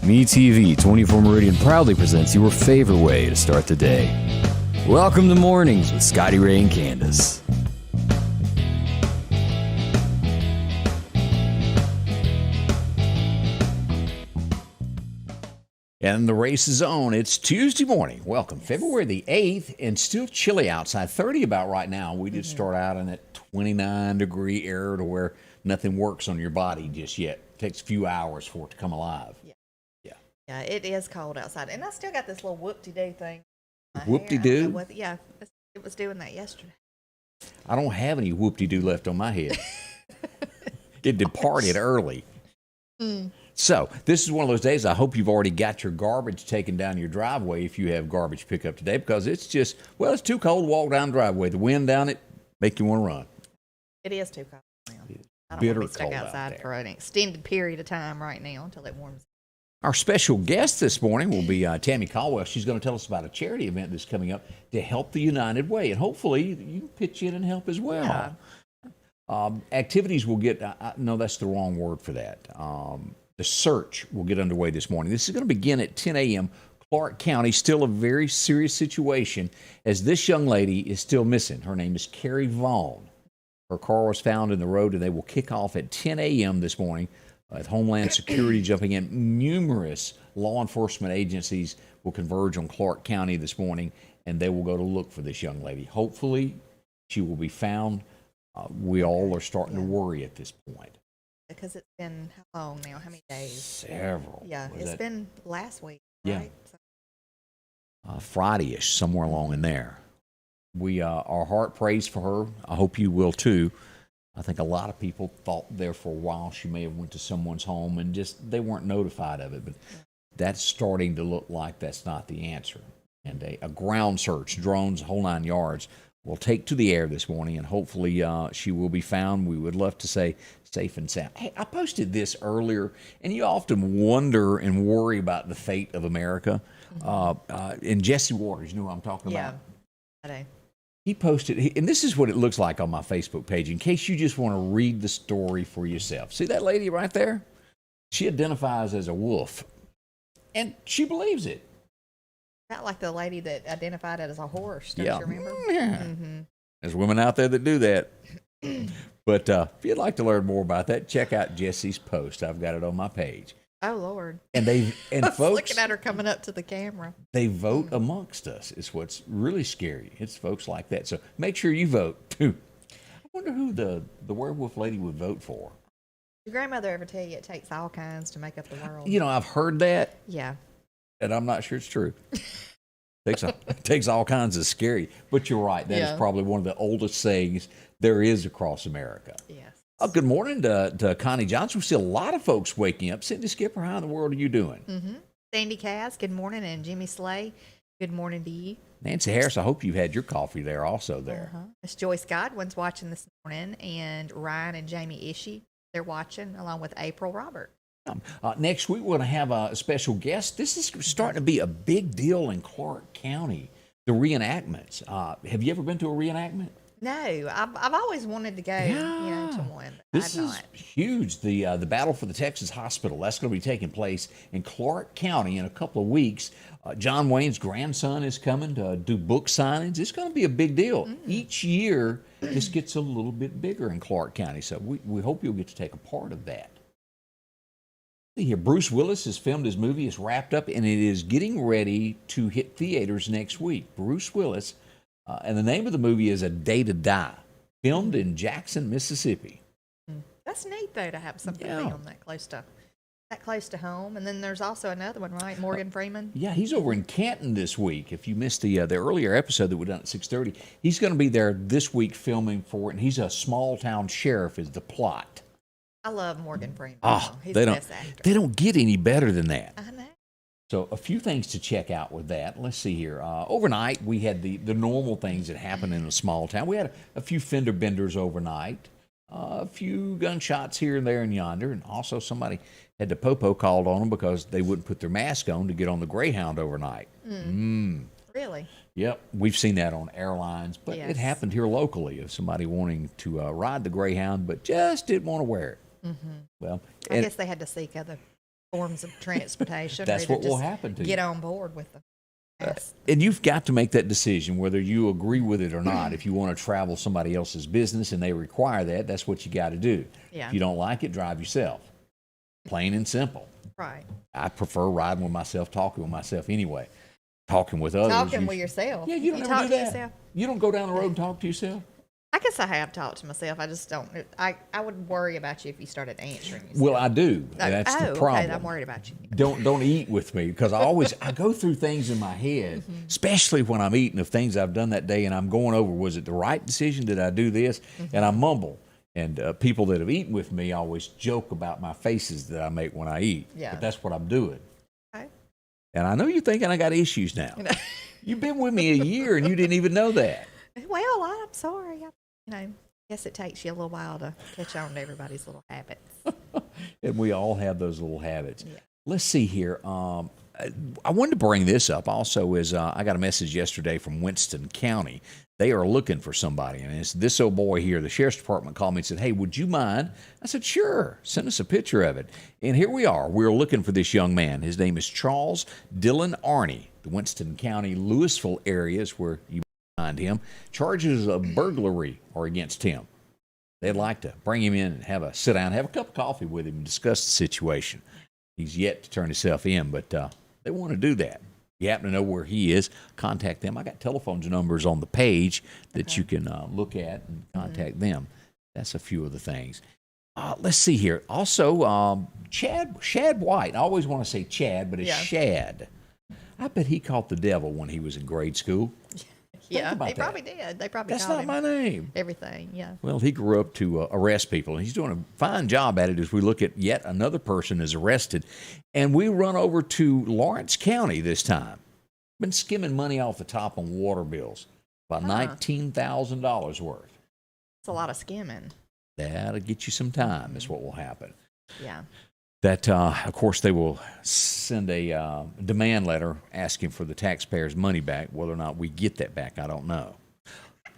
MeTV 24 Meridian proudly presents your favorite way to start the day. Welcome to Mornings with Scotty Ray and Candace. And the race is on. It's Tuesday morning. Welcome. February the 8th, and still chilly outside. 30 about right now. We did start out in that 29-degree air to where nothing works on your body just yet. It takes a few hours for it to come alive. Yeah, it is cold outside. And I still got this little whoop-de-doo thing. Whoop-de-doo? Yeah, it was doing that yesterday. I don't have any whoop-de-doo left on my head. It departed early. So, this is one of those days I hope you've already got your garbage taken down your driveway if you have garbage pickup today, because it's just, well, it's too cold to walk down the driveway. The wind down it make you want to run. It is too cold. I don't Bitter want to be stuck cold out outside there. for an extended period of time right now until it warms. Our special guest this morning will be Tammy Caldwell. She's going to tell us about a charity event that's coming up to help the United Way, and hopefully you can pitch in and help as well. Yeah. Activities will get, no, that's the wrong word for that. The search will get underway this morning. This is going to begin at 10 a.m. Clark County, still a very serious situation as this young lady is still missing. Her name is Carrie Vaughn. Her car was found in the road, and they will kick off at 10 a.m. this morning. With Homeland Security jumping in, numerous law enforcement agencies will converge on Clark County this morning, and they will go to look for this young lady. Hopefully, she will be found. We all are starting to worry at this point. Because it's been how long now? How many days? Several. Yeah, it's been last week, Yeah. right? So, Friday-ish, somewhere along in there. Our heart prays for her. I hope you will too. I think a lot of people thought there for a while she may have went to someone's home and just they weren't notified of it. But that's starting to look like that's not the answer. And a ground search, drones, whole 9 yards, will take to the air this morning, and hopefully she will be found. We would love to say safe and sound. Hey, I posted this earlier, and you often wonder and worry about the fate of America. And Jesse Waters, you know what I'm talking about? Yeah. He posted, and this is what it looks like on my Facebook page, in case you just want to read the story for yourself. See that lady right there? She identifies as a wolf, and she believes it. Not like the lady that identified it as a horse, don't you remember? Yeah. Mm-hmm. There's women out there that do that. But if you'd like to learn more about that, check out Jesse's post. I've got it on my page. Oh, Lord. And I was folks, looking at her coming up to the camera. they vote amongst us. It's what's really scary. It's folks like that. So make sure you vote too. I wonder who the werewolf lady would vote for. Your grandmother ever tell you it takes all kinds to make up the world? You know, I've heard that, Yeah. and I'm not sure it's true. Takes all kinds of scary. But you're right. That is probably one of the oldest sayings there is across America. Yes. Good morning to Connie Johnson. We see a lot of folks waking up. Cindy Skipper, how in the world are you doing? Mm-hmm. Sandy Cass, good morning. And Jimmy Slay, good morning to you. Nancy Harris, I hope you've had your coffee there also there. Miss Joyce Godwin's watching this morning. And Ryan and Jamie Ishii, they're watching along with April Robert. Next week, we're going to have a special guest. This is starting to be a big deal in Clark County, the reenactments. Have you ever been to a reenactment? No, I've always wanted to go, to one. But This is huge. The Battle for the Texas Hospital. That's going to be taking place in Clark County in a couple of weeks. John Wayne's grandson is coming to do book signings. It's going to be a big deal. Each year, this gets a little bit bigger in Clark County. So we hope you'll get to take a part of that. See here, Bruce Willis has filmed his movie. It's wrapped up, and it is getting ready to hit theaters next week. Bruce Willis. And the name of the movie is A Day to Die, filmed in Jackson, Mississippi. That's neat, though, to have something filmed that close to home. And then there's also another one, right? Morgan Freeman. Yeah, he's over in Canton this week. If you missed the earlier episode that we done at 6:30, he's going to be there this week filming for it. And he's a small town sheriff is the plot. I love Morgan Freeman. He's they the don't best actor. they don't get any better than that. I know. So a few things to check out with that. Let's see here. Overnight, we had the normal things that happen in a small town. We had a few fender benders overnight, a few gunshots here and there and yonder, and also somebody had the popo called on them because they wouldn't put their mask on to get on the Greyhound overnight. Really? Yep, we've seen that on airlines, but it happened here locally of somebody wanting to ride the Greyhound but just didn't want to wear it. Mm-hmm. Well, I guess they had to seek other forms of transportation. That's or to what will just happen to you. Get on board with the mass. And you've got to make that decision whether you agree with it or not. If you want to travel somebody else's business and they require that, that's what you got to do. Yeah. If you don't like it, drive yourself. Plain and simple. Right. I prefer riding with myself, talking with myself anyway. Talking with others. Talking with yourself. Yeah, you don't ever talk do to that. yourself. You don't go down the road and talk to yourself? I guess I have talked to myself. I just don't. I would worry about you if you started answering yourself. Well, I do. That's the problem. Okay, I'm worried about you. Don't eat with me because I go through things in my head, especially when I'm eating of things I've done that day and I'm going over, was it the right decision? Did I do this? And I mumble. And people that have eaten with me always joke about my faces that I make when I eat. Yeah. But that's what I'm doing. Okay. And I know you're thinking I got issues now. You've been with me a year and you didn't even know that. Well, I'm sorry. Guess it takes you a little while to catch on to everybody's little habits. And we all have those little habits. Yeah. Let's see here. I wanted to bring this up also is I got a message yesterday from Winston County. They are looking for somebody. And it's this old boy here. The sheriff's department called me and said, hey, would you mind? I said, sure. Send us a picture of it. And here we are. We're looking for this young man. His name is Charles Dillon Arney. The Winston County, Louisville area is where you find him. Charges of burglary are against him. They'd like to bring him in and have a sit down, have a cup of coffee with him and discuss the situation. He's yet to turn himself in, but they want to do that. If you happen to know where he is, contact them. I got telephone numbers on the page that you can look at and contact them. That's a few of the things. Let's see here. Also, Shad White. I always want to say Chad, but it's Shad. I bet he caught the devil when he was in grade school. Yeah, they probably did. They probably That's called not him my name. everything. Yeah. Well, he grew up to arrest people, and he's doing a fine job at it as we look at yet another person is arrested. And we run over to Lawrence County this time. Been skimming money off the top on water bills, about $19,000 worth. It's a lot of skimming. That'll get you some time is what will happen. Yeah. That, of course, they will send a demand letter asking for the taxpayers' money back. Whether or not we get that back, I don't know.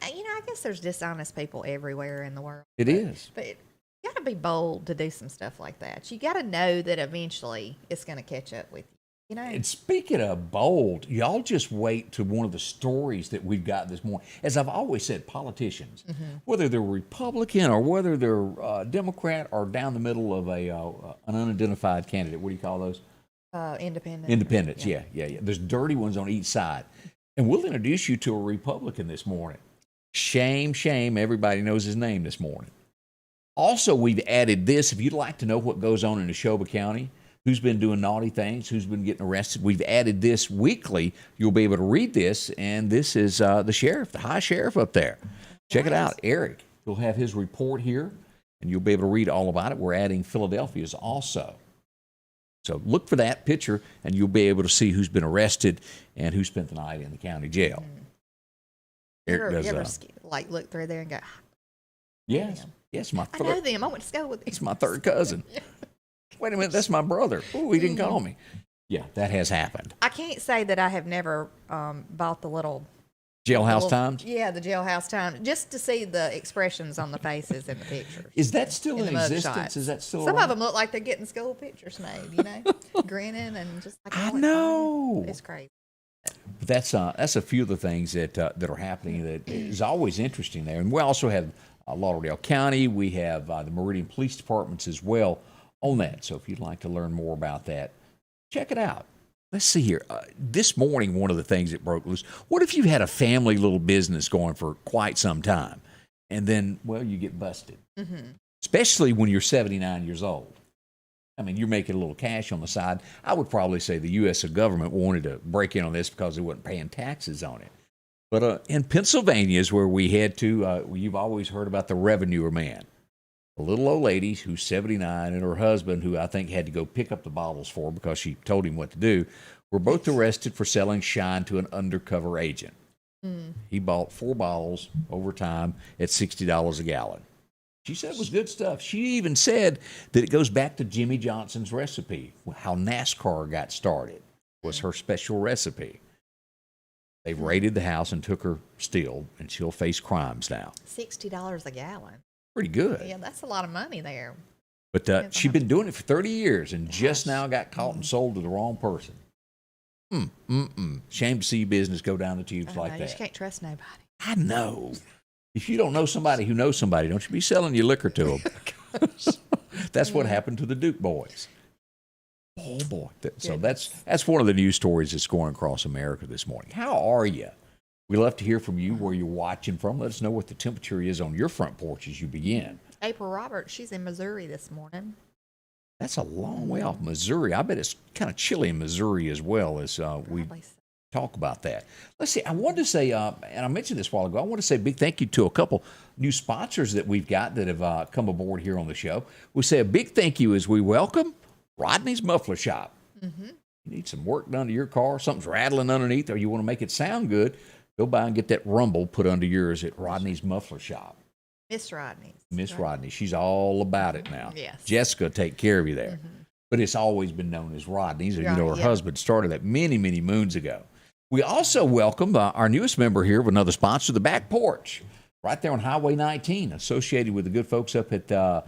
I guess there's dishonest people everywhere in the world. It is. But you got to be bold to do some stuff like that. You got to know that eventually it's going to catch up with you. And speaking of bold, y'all just wait to one of the stories that we've got this morning. As I've always said, politicians, whether they're Republican or whether they're Democrat or down the middle of an unidentified candidate, what do you call those? Independent. Independents, yeah. There's dirty ones on each side. And we'll introduce you to a Republican this morning. Shame, everybody knows his name this morning. Also, we've added this. If you'd like to know what goes on in Neshoba County, who's been doing naughty things, who's been getting arrested. We've added this weekly. You'll be able to read this, and this is the sheriff, the high sheriff up there. Check it out, Eric. He'll have his report here, and you'll be able to read all about it. We're adding Philadelphia's also. So look for that picture, and you'll be able to see who's been arrested and who spent the night in the county jail. Eric You ever look through there and go, yes, my I know them. I went to school with them. It's my third cousin. Wait a minute, that's my brother. Oh, he didn't call me. Yeah, that has happened. I can't say that I have never bought the little Jailhouse Times? Yeah, the Jailhouse Times, just to see the expressions on the faces in the pictures. Is that still in existence? Shots. Is that still Some around? of them look like they're getting school pictures made, grinning and just like, I know. It's crazy. But that's a few of the things that are happening that is always interesting there. And we also have Lauderdale County. We have the Meridian Police Departments as well on that. So if you'd like to learn more about that, check it out. Let's see here. This morning, one of the things that broke loose, what if you had a family little business going for quite some time and then, well, you get busted, especially when you're 79 years old. I mean, you're making a little cash on the side. I would probably say the U.S. government wanted to break in on this because they wasn't paying taxes on it. But in Pennsylvania is where we head to. You've always heard about the revenuer man. A little old lady who's 79 and her husband, who I think had to go pick up the bottles for her because she told him what to do, were both arrested for selling shine to an undercover agent. He bought 4 bottles over time at $60 a gallon. She said it was good stuff. She even said that it goes back to Jimmy Johnson's recipe. How NASCAR got started was her special recipe. They've raided the house and took her still, and she'll face crimes now. $60 a gallon. Pretty good. Yeah, that's a lot of money there. But she's been doing it for 30 years and just now got caught and sold to the wrong person. Shame to see your business go down the tubes like You that. just can't trust nobody. I know. If you don't know somebody who knows somebody, don't you be selling your liquor to them. That's what happened to the Duke boys. Oh, boy. So that's one of the news stories that's going across America this morning. How are you? We love to hear from you, where you're watching from. Let us know what the temperature is on your front porch as you begin. April Roberts, she's in Missouri this morning. That's a long way off Missouri. I bet it's kind of chilly in Missouri as well as we talk about that. Let's see. I wanted to say, and I mentioned this a while ago, I want to say a big thank you to a couple new sponsors that we've got that have come aboard here on the show. We say a big thank you as we welcome Rodney's Muffler Shop. Mm-hmm. You need some work done to your car, something's rattling underneath, or you want to make it sound good, go by and get that rumble put under yours at Rodney's Muffler Shop. Miss Rodney. Miss Rodney. She's all about it now. Yes. Jessica take care of you there. Mm-hmm. But it's always been known as Rodney's. You know, her husband started that many, many moons ago. We also welcome our newest member here of another sponsor, The Back Porch, right there on Highway 19, associated with the good folks up at the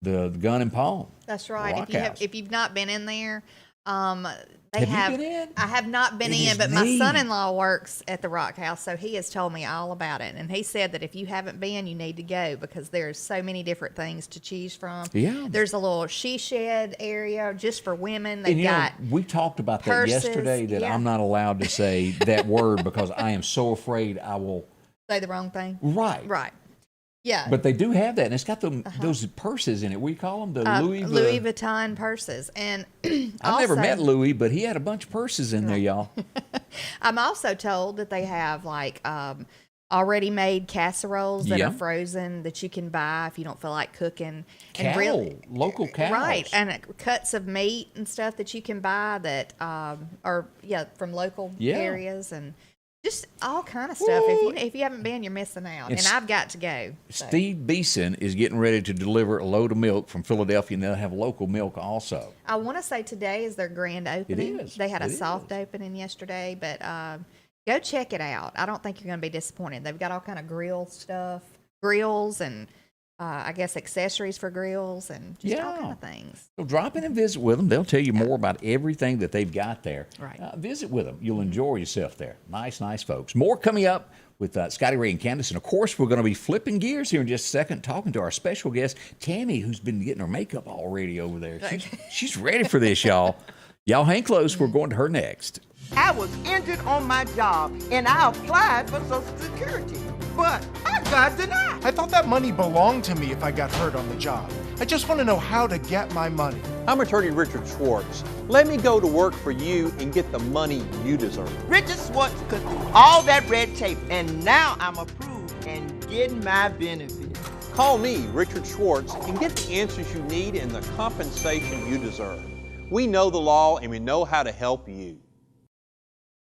Gun and Palm. That's right. If you've not been in there, you been in? I have not been in, but my son-in-law works at the Rock House, so he has told me all about it. And he said that if you haven't been, you need to go because there's so many different things to choose from. Yeah. There's a little she shed area just for women. They've got we talked about purses. that yesterday, that I'm not allowed to say that word because I am so afraid I will say the wrong thing. Right. Right. Yeah. But they do have that, and it's got those purses in it. We call them the Louis Vuitton purses. And I've never met Louis, but he had a bunch of purses in there, y'all. I'm also told that they have like already made casseroles that are frozen that you can buy if you don't feel like cooking. Local cows. Right, and cuts of meat and stuff that you can buy that are from local areas and just all kind of stuff. If you haven't been, you're missing out. And I've got to go. So. Steve Beeson is getting ready to deliver a load of milk from Philadelphia, and they'll have local milk also. I want to say today is their grand opening. It is. They had a soft opening yesterday, but go check it out. I don't think you're going to be disappointed. They've got all kind of grills and I guess accessories for grills and just all kind of things. So drop in and visit with them. They'll tell you more about everything that they've got there. Right. Visit with them. You'll enjoy yourself there. Nice folks. More coming up with Scotty Ray and Candace. And, of course, we're going to be flipping gears here in just a second, talking to our special guest, Tammy, who's been getting her makeup all ready over there. She's ready for this, y'all. Y'all hang close. We're going to her next. I was injured on my job, and I applied for Social Security, but I got denied. I thought that money belonged to me if I got hurt on the job. I just want to know how to get my money. I'm attorney Richard Schwartz. Let me go to work for you and get the money you deserve. Richard Schwartz cut through all that red tape, and now I'm approved and getting my benefits. Call me, Richard Schwartz, and get the answers you need and the compensation you deserve. We know the law, and we know how to help you.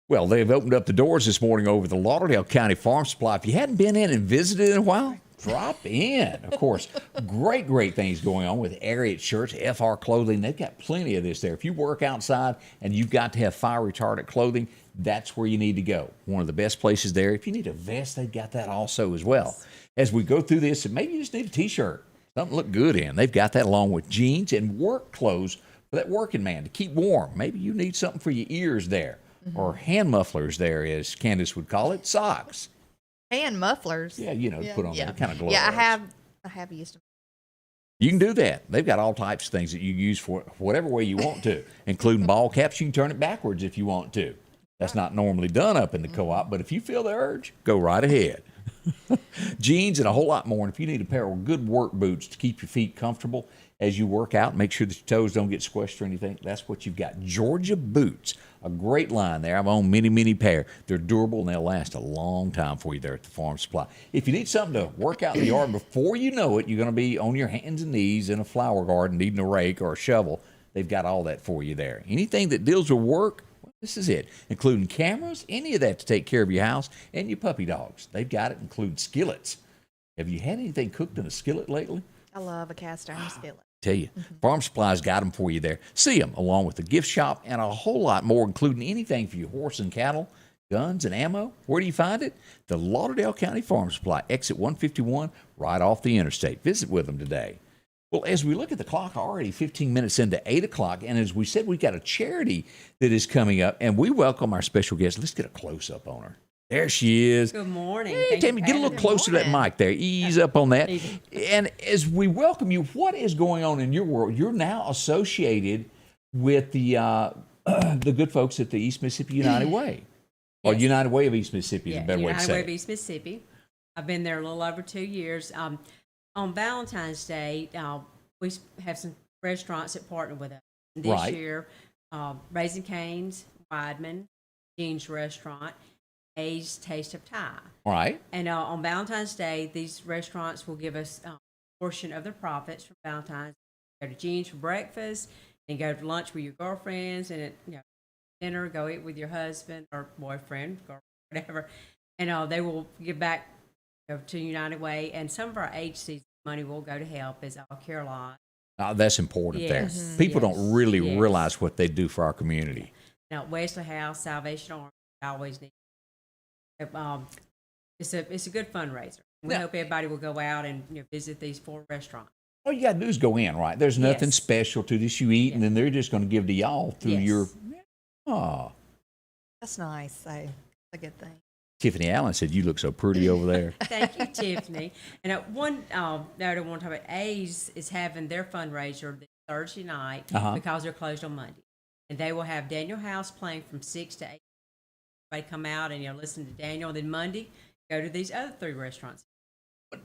Well, they've opened up the doors this morning over the Lauderdale County Farm Supply. If you hadn't been in and visited in a while, drop in. Of course, great things going on with Ariat shirts, FR clothing. They've got plenty of this there. If you work outside and you've got to have fire retardant clothing, that's where you need to go. One of the best places there. If you need a vest, they've got that also as well. As we go through this, and maybe you just need a T-shirt, something to look good in. They've got that along with jeans and work clothes for that working man to keep warm. Maybe you need something for your ears there. Or hand mufflers there, as Candace would call it, socks. Hand mufflers. Yeah, put on there, kind of gloves. Yeah, I have used them. You can do that. They've got all types of things that you use for whatever way you want to, including ball caps. You can turn it backwards if you want to. That's not normally done up in the co-op, but if you feel the urge, go right ahead. Jeans and a whole lot more. And if you need a pair of good work boots to keep your feet comfortable as you work out, make sure that your toes don't get squished or anything, that's what you've got. Georgia Boots, a great line there. I've owned many pair. They're durable and they'll last a long time for you there at the Farm Supply. If you need something to work out in the yard before you know it, you're going to be on your hands and knees in a flower garden needing a rake or a shovel, they've got all that for you there. Anything that deals with work, well, this is it, including cameras, any of that to take care of your house and your puppy dogs. They've got it, including skillets. Have you had anything cooked in a skillet lately? I love a cast iron skillet. Tell you, Farm Supply's got them for you there. See them along with the gift shop and a whole lot more, including anything for your horse and cattle, guns and ammo. Where do you find it? The Lauderdale County Farm Supply, exit 151, right off the interstate. Visit with them today. Well, as we look at the clock, already 15 minutes into 8 o'clock, and as we said, we've got a charity that is coming up, and we welcome our special guest. Let's get a close-up on her. There she is. Good morning. Hey, Thank you Tammy, for get a having little me. closer to that mic there. Ease up on that. And as we welcome you, what is going on in your world? You're now associated with the good folks at the East Mississippi United Way. Or Yes. United Way of East Mississippi is a better way to United say Way of it. East Mississippi. I've been there a little over 2 years. On Valentine's Day, we have some restaurants that partner with us. This Right. year, Raising Cane's, Weidman, Jean's Restaurant, A's Taste of Thai. All right. And on Valentine's Day, these restaurants will give us a portion of the profits from Valentine's. Go to Jean's for breakfast, and go to lunch with your girlfriends, and dinner, go eat with your husband or boyfriend, or whatever. And they will give back to United Way, and some of our agencies' money will go to help, as Caroline. That's important Yes. there. People Yes. don't really Yes. realize what they do for our community. Now, Wesley House, Salvation Army, I always need. It's a good fundraiser. We hope everybody will go out and visit these 4 restaurants. All you got to do is go in, right? There's nothing Yes. special to this you eat, and then they're just going to give to y'all through Yes. your. Oh, That's nice. So that's a good thing. Tiffany Allen said, "You look so pretty over there." Thank you, Tiffany. And one note I want to talk about, A's is having their fundraiser this Thursday night because they're closed on Monday. And they will have Daniel House playing from 6 to 8. Everybody come out and listen to Daniel. And then Monday, go to these other 3 restaurants.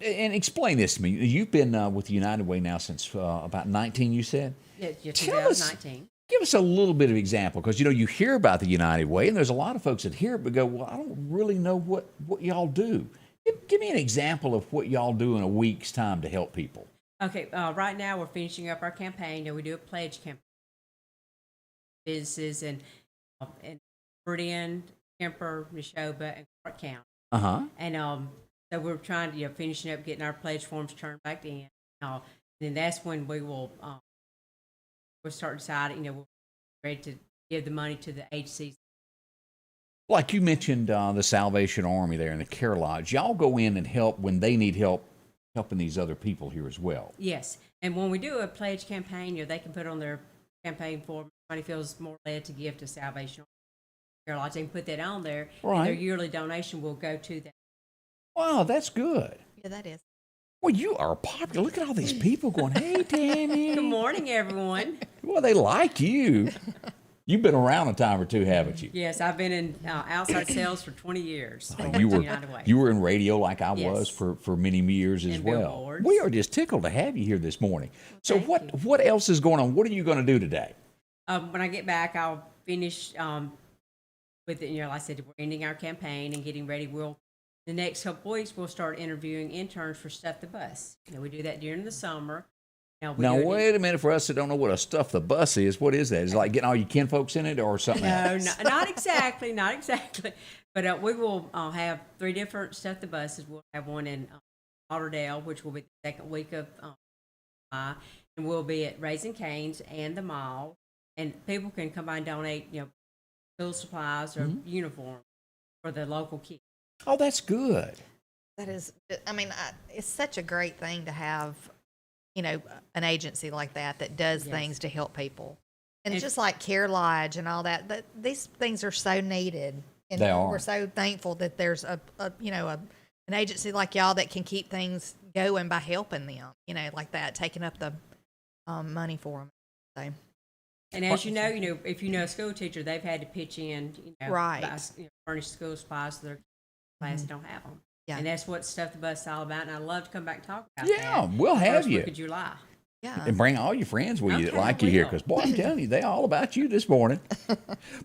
And explain this to me. You've been with the United Way now since about 19, you said? Yeah, Tell us- 2019. Give us a little bit of example, because you hear about the United Way, and there's a lot of folks that hear it but go, well, I don't really know what y'all do. Give me an example of what y'all do in a week's time to help people. Okay, right now we're finishing up our campaign. We do a pledge campaign. Businesses and Meridian, Kemper, Neshoba, and Clark County. And so we're trying to finishing up getting our pledge forms turned back in. And then that's when we will we'll start deciding. We're ready to give the money to the agencies. Like you mentioned, the Salvation Army there and the Care Lodge. Y'all go in and help when they need help, helping these other people here as well. Yes, and when we do a pledge campaign, they can put on their campaign form. Somebody feels more led to give to Salvation Army, Care Lodge, they can put that on there. Right. And their yearly donation will go to that. Wow, that's good. Yeah, that is. Well, you are popular. Look at all these people going, hey, Tammy. Good morning, everyone. Well, they like you. You've been around a time or two, haven't you? Yes, I've been in outside sales for 20 years. You were United Way. you were in radio like I Yes. was for many years as And well. billboards. We are just tickled to have you here this morning. So thank you. what else is going on? What are you going to do today? When I get back, I'll finish with it. Like I said, we're ending our campaign and getting ready. The next couple weeks, we'll start interviewing interns for Stuff the Bus. We do that during the summer. We Now do it wait a minute, for us that don't know what a stuff the bus is. What is that? Is it like getting all your kinfolks in it or something No, else? not exactly, not exactly. But we will have 3 different Stuff the Buses. We'll have one in Lauderdale, which will be the second week of July, and we'll be at Raising Cane's and the mall. And people can come by and donate, school supplies or uniform for the local kids. Oh, that's good. That is. I mean, it's such a great thing to have, an agency like that does Yes. things to help people. And And- just like Care Lodge and all that, these things are so needed. And They are. We're so thankful that there's an agency like y'all that can keep things going by helping them, like that, taking up the money for them. So. And as you know, if you know a school teacher, they've had to pitch in, Right. buy, furnish school supplies so their class that don't have them. Yeah. And that's what Stuff the Bus is all about. And I'd love to come back and talk about Yeah, that. we'll have First you. week of July. Yeah. And bring all your friends with you that Okay, like I you here, will. because boy, I'm telling you, they're all about you this morning.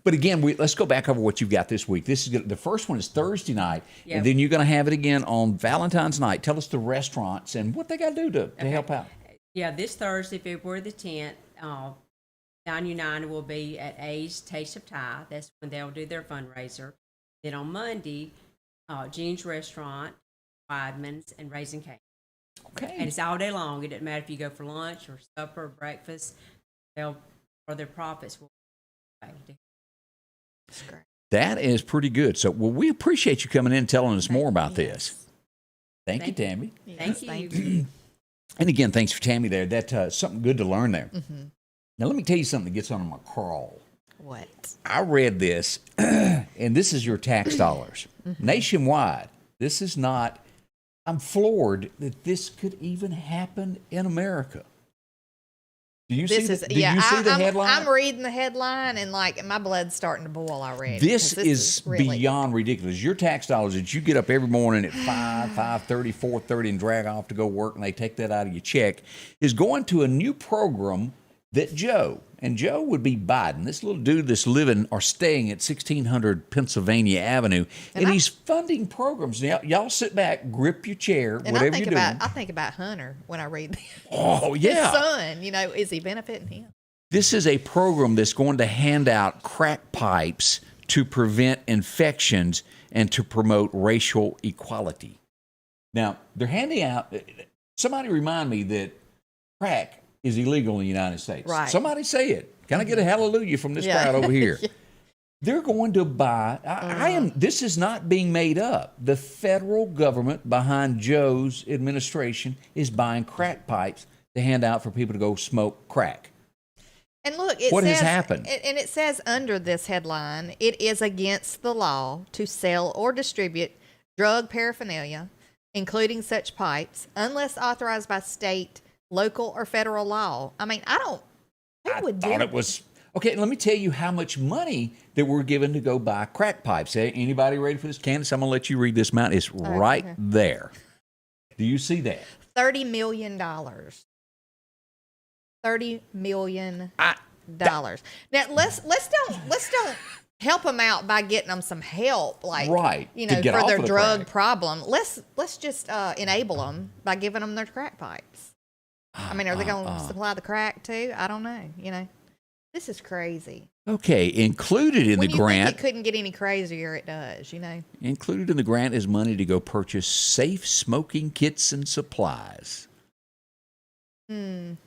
But again, let's go back over what you've got this week. This is the first one is Thursday night, Yeah. and then you're going to have it again on Valentine's night. Tell us the restaurants and what they got to do to help out. Yeah, this Thursday, February the 10th, 9 will be at A's Taste of Thai. That's when they'll do their fundraiser. Then on Monday, Jean's Restaurant, Weidman's, and Raising Cane. Okay. And it's all day long. It doesn't matter if you go for lunch or supper or breakfast. Their profits will be paid. That's great. That is pretty good. So, well, we appreciate you coming in and telling us more about this. Thank you, Thank you. Tammy. Yes, Thank you. Thank you. And again, thanks for Tammy there. That's something good to learn there. Now, let me tell you something that gets on my crawl. What? I read this, and this is your tax dollars. Nationwide, this is not, I'm floored that this could even happen in America. Do you see the headline? I'm reading the headline, and like my blood's starting to boil already. This is really beyond ridiculous. Your tax dollars that you get up every morning at 5:30, 4:30 and drag off to go work, and they take that out of your check, is going to a new program that Joe would be Biden, this little dude that's living or staying at 1600 Pennsylvania Avenue, and he's funding programs. Now, y'all sit back, grip your chair, and whatever you're doing. I think about Hunter when I read this. Oh, yeah. His son, is he benefiting him? This is a program that's going to hand out crack pipes to prevent infections and to promote racial equality. Now, they're handing out, somebody remind me that crack is illegal in the United States. Right. Somebody say it. Can I get a hallelujah from this crowd over here? They're going to buy, this is not being made up. The federal government behind Joe's administration is buying crack pipes to hand out for people to go smoke crack. And look, what has happened? And it says under this headline, it is against the law to sell or distribute drug paraphernalia, including such pipes, unless authorized by state, local, or federal law. I mean, who would do thought it was okay. Let me tell you how much money that we're given to go buy crack pipes. Hey, anybody ready for this? Candace, I'm going to let you read this amount. It's right there. Do you see that? $30 million. $30 million. Now let's don't help them out by getting them some help, like right, for their drug problem. Let's just enable them by giving them their crack pipes. I mean, are they going to supply the crack too? I don't know. This is crazy. Okay, included in the grant. Think it couldn't get any crazier. It does. Included in the grant is money to go purchase safe smoking kits and supplies. I'm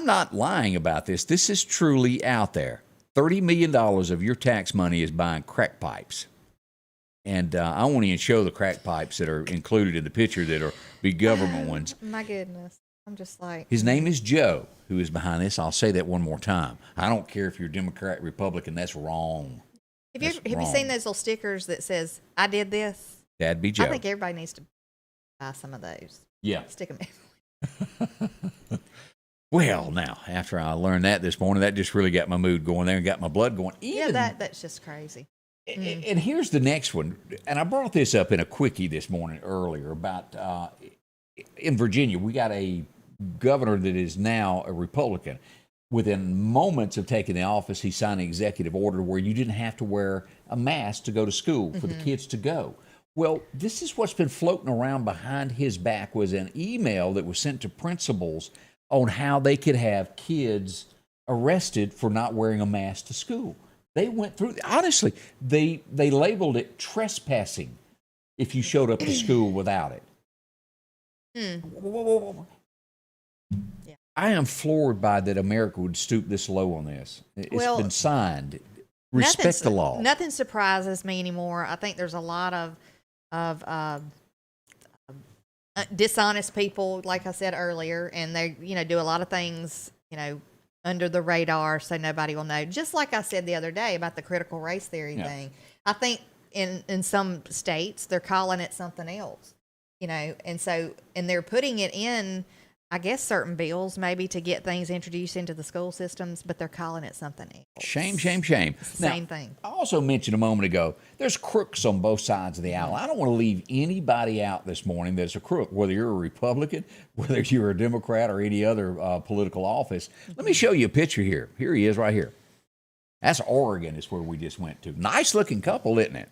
not lying about this. This is truly out there. $30 million of your tax money is buying crack pipes. And I won't even show the crack pipes that are included in the picture that are big government ones. My goodness. I'm just like... His name is Joe, who is behind this. I'll say that one more time. I don't care if you're Democrat, Republican. That's wrong. Have you seen those little stickers that says, I did this? That'd be Joe. I think everybody needs to buy some of those. Yeah. Stick them in. Well, now, after I learned that this morning, that just really got my mood going there and got my blood going. That's just crazy. And here's the next one. And I brought this up in a quickie this morning earlier about in Virginia, we got a governor that is now a Republican. Within moments of taking the office, he signed an executive order where you didn't have to wear a mask to go to school for the kids to go. Well, this is what's been floating around behind his back was an email that was sent to principals on how they could have kids arrested for not wearing a mask to school. They went through, honestly, they labeled it trespassing if you showed up to school without it. Yeah. I am floored by that America would stoop this low on this. It's been signed. Respect the law. Nothing surprises me anymore. I think there's a lot of dishonest people, like I said earlier, and they do a lot of things under the radar so nobody will know. Just like I said the other day about the critical race theory thing. I think in some states they're calling it something else. And they're putting it in, I guess, certain bills maybe to get things introduced into the school systems, but they're calling it something else. Shame. Same thing. I also mentioned a moment ago, there's crooks on both sides of the aisle. I don't want to leave anybody out this morning that's a crook, whether you're a Republican, whether you're a Democrat or any other political office. Let me show you a picture here. Here he is right here. That's Oregon is where we just went to. Nice looking couple, isn't it?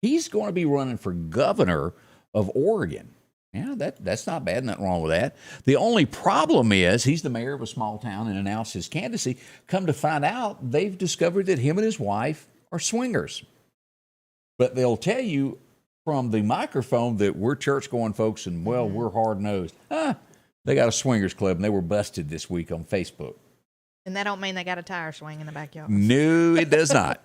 He's going to be running for governor of Oregon. Yeah, that's not bad. Nothing wrong with that. The only problem is he's the mayor of a small town and announced his candidacy. Come to find out, they've discovered that him and his wife are swingers. But they'll tell you from the microphone that we're church-going folks and, we're hard-nosed. They got a swingers club, and they were busted this week on Facebook. And that don't mean they got a tire swing in the backyard. No, it does not.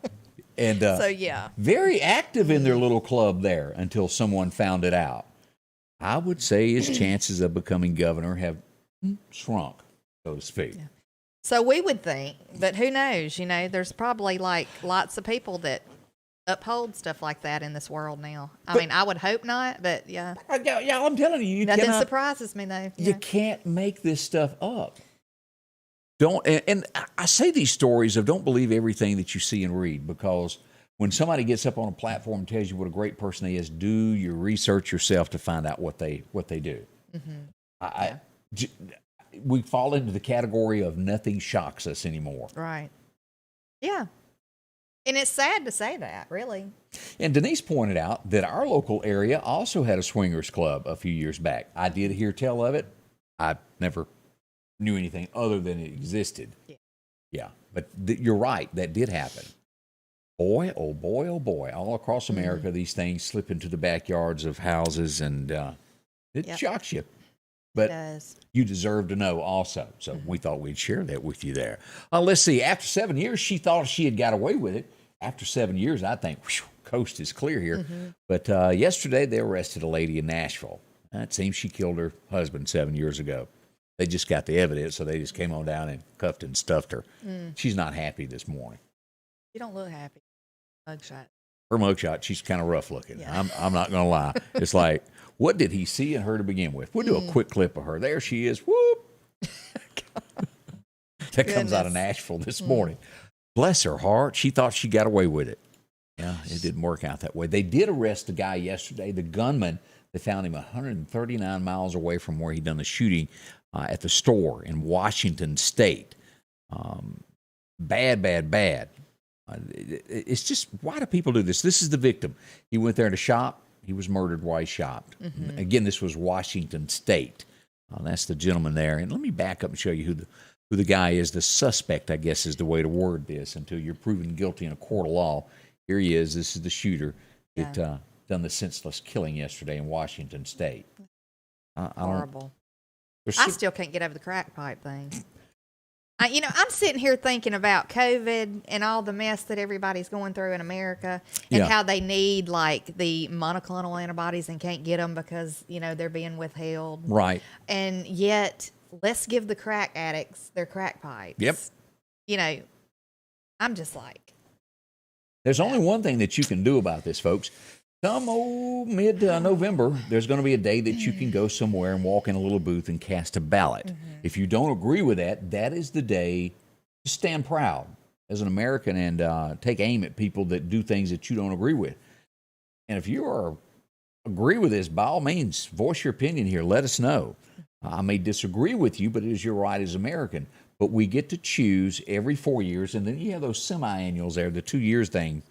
And so, yeah. Very active in their little club there until someone found it out. I would say his chances of becoming governor have shrunk, so to speak. Yeah. So we would think, but who knows? There's probably like lots of people that uphold stuff like that in this world now. I mean, I would hope not, but yeah. Yeah, I'm telling you, Nothing surprises me though. You can't make this stuff up. And I say these stories of don't believe everything that you see and read, because when somebody gets up on a platform and tells you what a great person he is, do your research yourself to find out what they do. Mm-hmm. We fall into the category of nothing shocks us anymore. Right. Yeah. And it's sad to say that, really. And Denise pointed out that our local area also had a swingers club a few years back. I did hear tell of it. I never knew anything other than it existed. Yeah. But you're right. That did happen. Boy, oh boy, oh boy. All across America, these things slip into the backyards of houses, and it shocks you. But you deserve to know also. So we thought we'd share that with you there. Let's see. After 7 years, she thought she had got away with it. After 7 years, I think, coast is clear here. Mm-hmm. But yesterday, they arrested a lady in Nashville. It seems she killed her husband 7 years ago. They just got the evidence, so they just came on down and cuffed and stuffed her. She's not happy this morning. You don't look happy. Mugshot. Her mugshot, she's kind of rough looking. Yeah. I'm not going to lie. It's like, what did he see in her to begin with? We'll do a quick clip of her. There she is. Whoop. That comes out of Nashville this morning. Bless her heart. She thought she got away with it. Yeah, it didn't work out that way. They did arrest the guy yesterday, the gunman. They found him 139 miles away from where he'd done the shooting at the store in Washington State. Bad. It's just, why do people do this? This is the victim. He went there to shop. He was murdered while he shopped. Mm-hmm. Again, this was Washington State. That's the gentleman there. And let me back up and show you who the guy is. The suspect, I guess, is the way to word this until you're proven guilty in a court of law. Here he is. This is the shooter that done the senseless killing yesterday in Washington State. Horrible. I still can't get over the crack pipe thing. I'm sitting here thinking about COVID and all the mess that everybody's going through in America, and how they need like the monoclonal antibodies and can't get them because, they're being withheld. Right. And yet, let's give the crack addicts their crack pipes. Yep. I'm just like. There's only one thing that you can do about this, folks. Come mid-November, there's going to be a day that you can go somewhere and walk in a little booth and cast a ballot. Mm-hmm. If you don't agree with that, that is the day to stand proud as an American and take aim at people that do things that you don't agree with. And if you agree with this, by all means, voice your opinion here. Let us know. I may disagree with you, but it is your right as American. But we get to choose every 4 years, and then you have those semi-annuals there, the 2 years thing.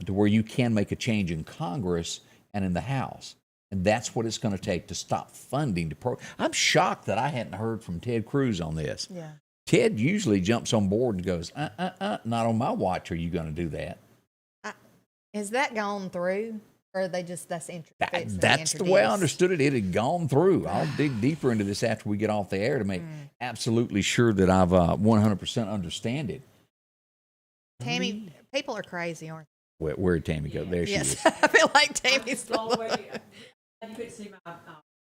To where you can make a change in Congress and in the House. And that's what it's going to take to stop funding the I'm shocked that I hadn't heard from Ted Cruz on this. Yeah. Ted usually jumps on board and goes, not on my watch are you going to do that. Has that gone through? Or are they just, that's interesting? That's the way I understood it. It had gone through. I'll dig deeper into this after we get off the air to make absolutely sure that I've 100% understand it. Tammy, people are crazy, aren't they? Where'd Tammy go? There she is. I feel like Tammy's You couldn't see my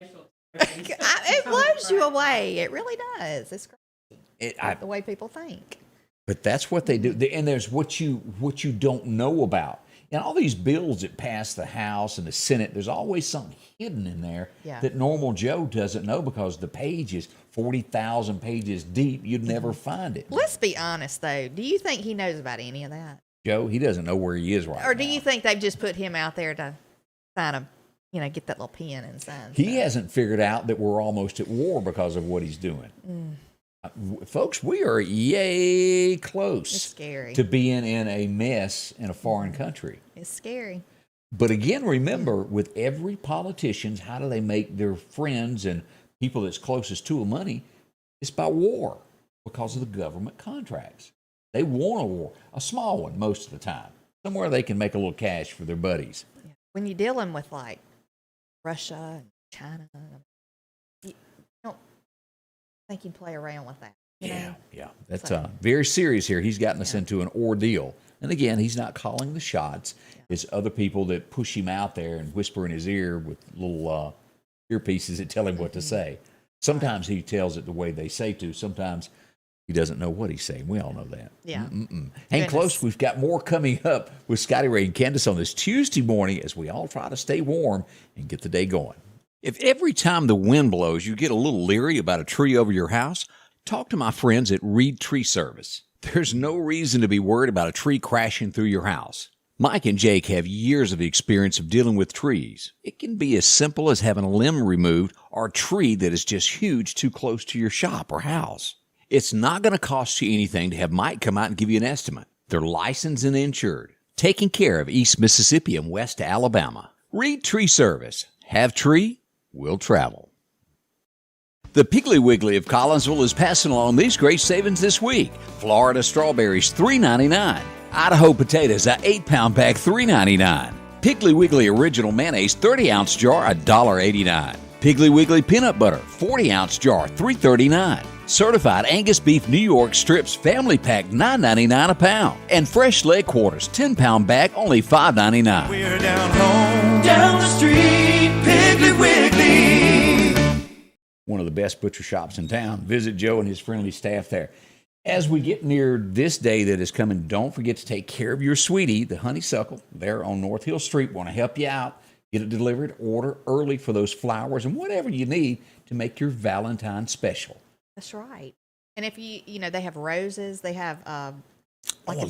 facial it blows you away. It really does. It's crazy. The way people think. But that's what they do. And there's what you don't know about. And all these bills that pass the House and the Senate, there's always something hidden in there that normal Joe doesn't know because the page is 40,000 pages deep. You'd never find it. Let's be honest, though. Do you think he knows about any of that? Joe, he doesn't know where he is right now. Or do you think they've just put him out there to sign him, get that little pen and sign? He hasn't figured out that we're almost at war because of what he's doing. Folks, we are yay close to being in a mess in a foreign country. It's scary. But again, remember, with every politician, how do they make their friends and people that's closest to them money? It's by war because of the government contracts. They want a war, a small one most of the time, somewhere they can make a little cash for their buddies. When you're dealing with like Russia and China, you don't think you play around with that. Yeah. That's very serious here. He's gotten us into an ordeal. And again, he's not calling the shots. It's other people that push him out there and whisper in his ear with little earpieces that tell him what to say. Sometimes he tells it the way they say to. Sometimes he doesn't know what he's saying. We all know that. Yeah. Hang close. We've got more coming up with Scotty Ray and Candace on this Tuesday morning as we all try to stay warm and get the day going. If every time the wind blows you get a little leery about a tree over your house, talk to my friends at Reed Tree Service. There's no reason to be worried about a tree crashing through your house. Mike and Jake have years of experience of dealing with trees. It can be as simple as having a limb removed or a tree that is just huge too close to your shop or house. It's not going to cost you anything to have Mike come out and give you an estimate. They're licensed and insured, taking care of East Mississippi and West Alabama. Reed Tree Service. Have tree, will travel. The Piggly Wiggly of Collinsville is passing along these great savings this week. Florida strawberries, $3.99. Idaho potatoes, a 8-pound bag, $3.99. Piggly Wiggly Original Mayonnaise, 30-ounce jar, $1.89. Piggly Wiggly Peanut Butter, 40-ounce jar, $3.39. Certified Angus Beef New York Strips Family Pack, $9.99 a pound. And fresh leg quarters, 10-pound bag, only $5.99. We're down home, down the street, Piggly Wiggly. One of the best butcher shops in town. Visit Joe and his friendly staff there. As we get near this day that is coming, don't forget to take care of your sweetie, the honeysuckle, there on North Hill Street. Want to help you out. Get it delivered. Order early for those flowers and whatever you need to make your Valentine special. That's right. And if they have roses, they have a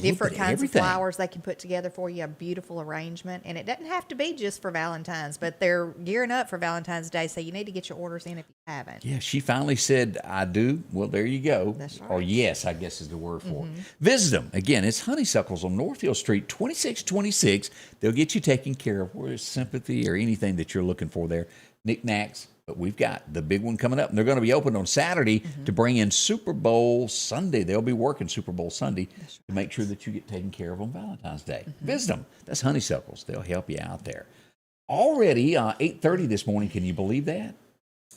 different kinds everything. of flowers they can put together for you, a beautiful arrangement. And it doesn't have to be just for Valentine's, but they're gearing up for Valentine's Day, so you need to get your orders in if you haven't. Yeah, she finally said, I do. Well, there you go. That's right. Or yes, I guess is the word for it. Visit them. Again, it's Honeysuckles on North Hill Street, 2626. They'll get you taken care of. Where's sympathy or anything that you're looking for there. Knickknacks. But we've got the big one coming up. And they're going to be open on Saturday to bring in Super Bowl Sunday. They'll be working Super Bowl Sunday to make sure that you get taken care of on Valentine's Day. Visit them. That's Honeysuckles. They'll help you out there. Already 8:30 this morning. Can you believe that?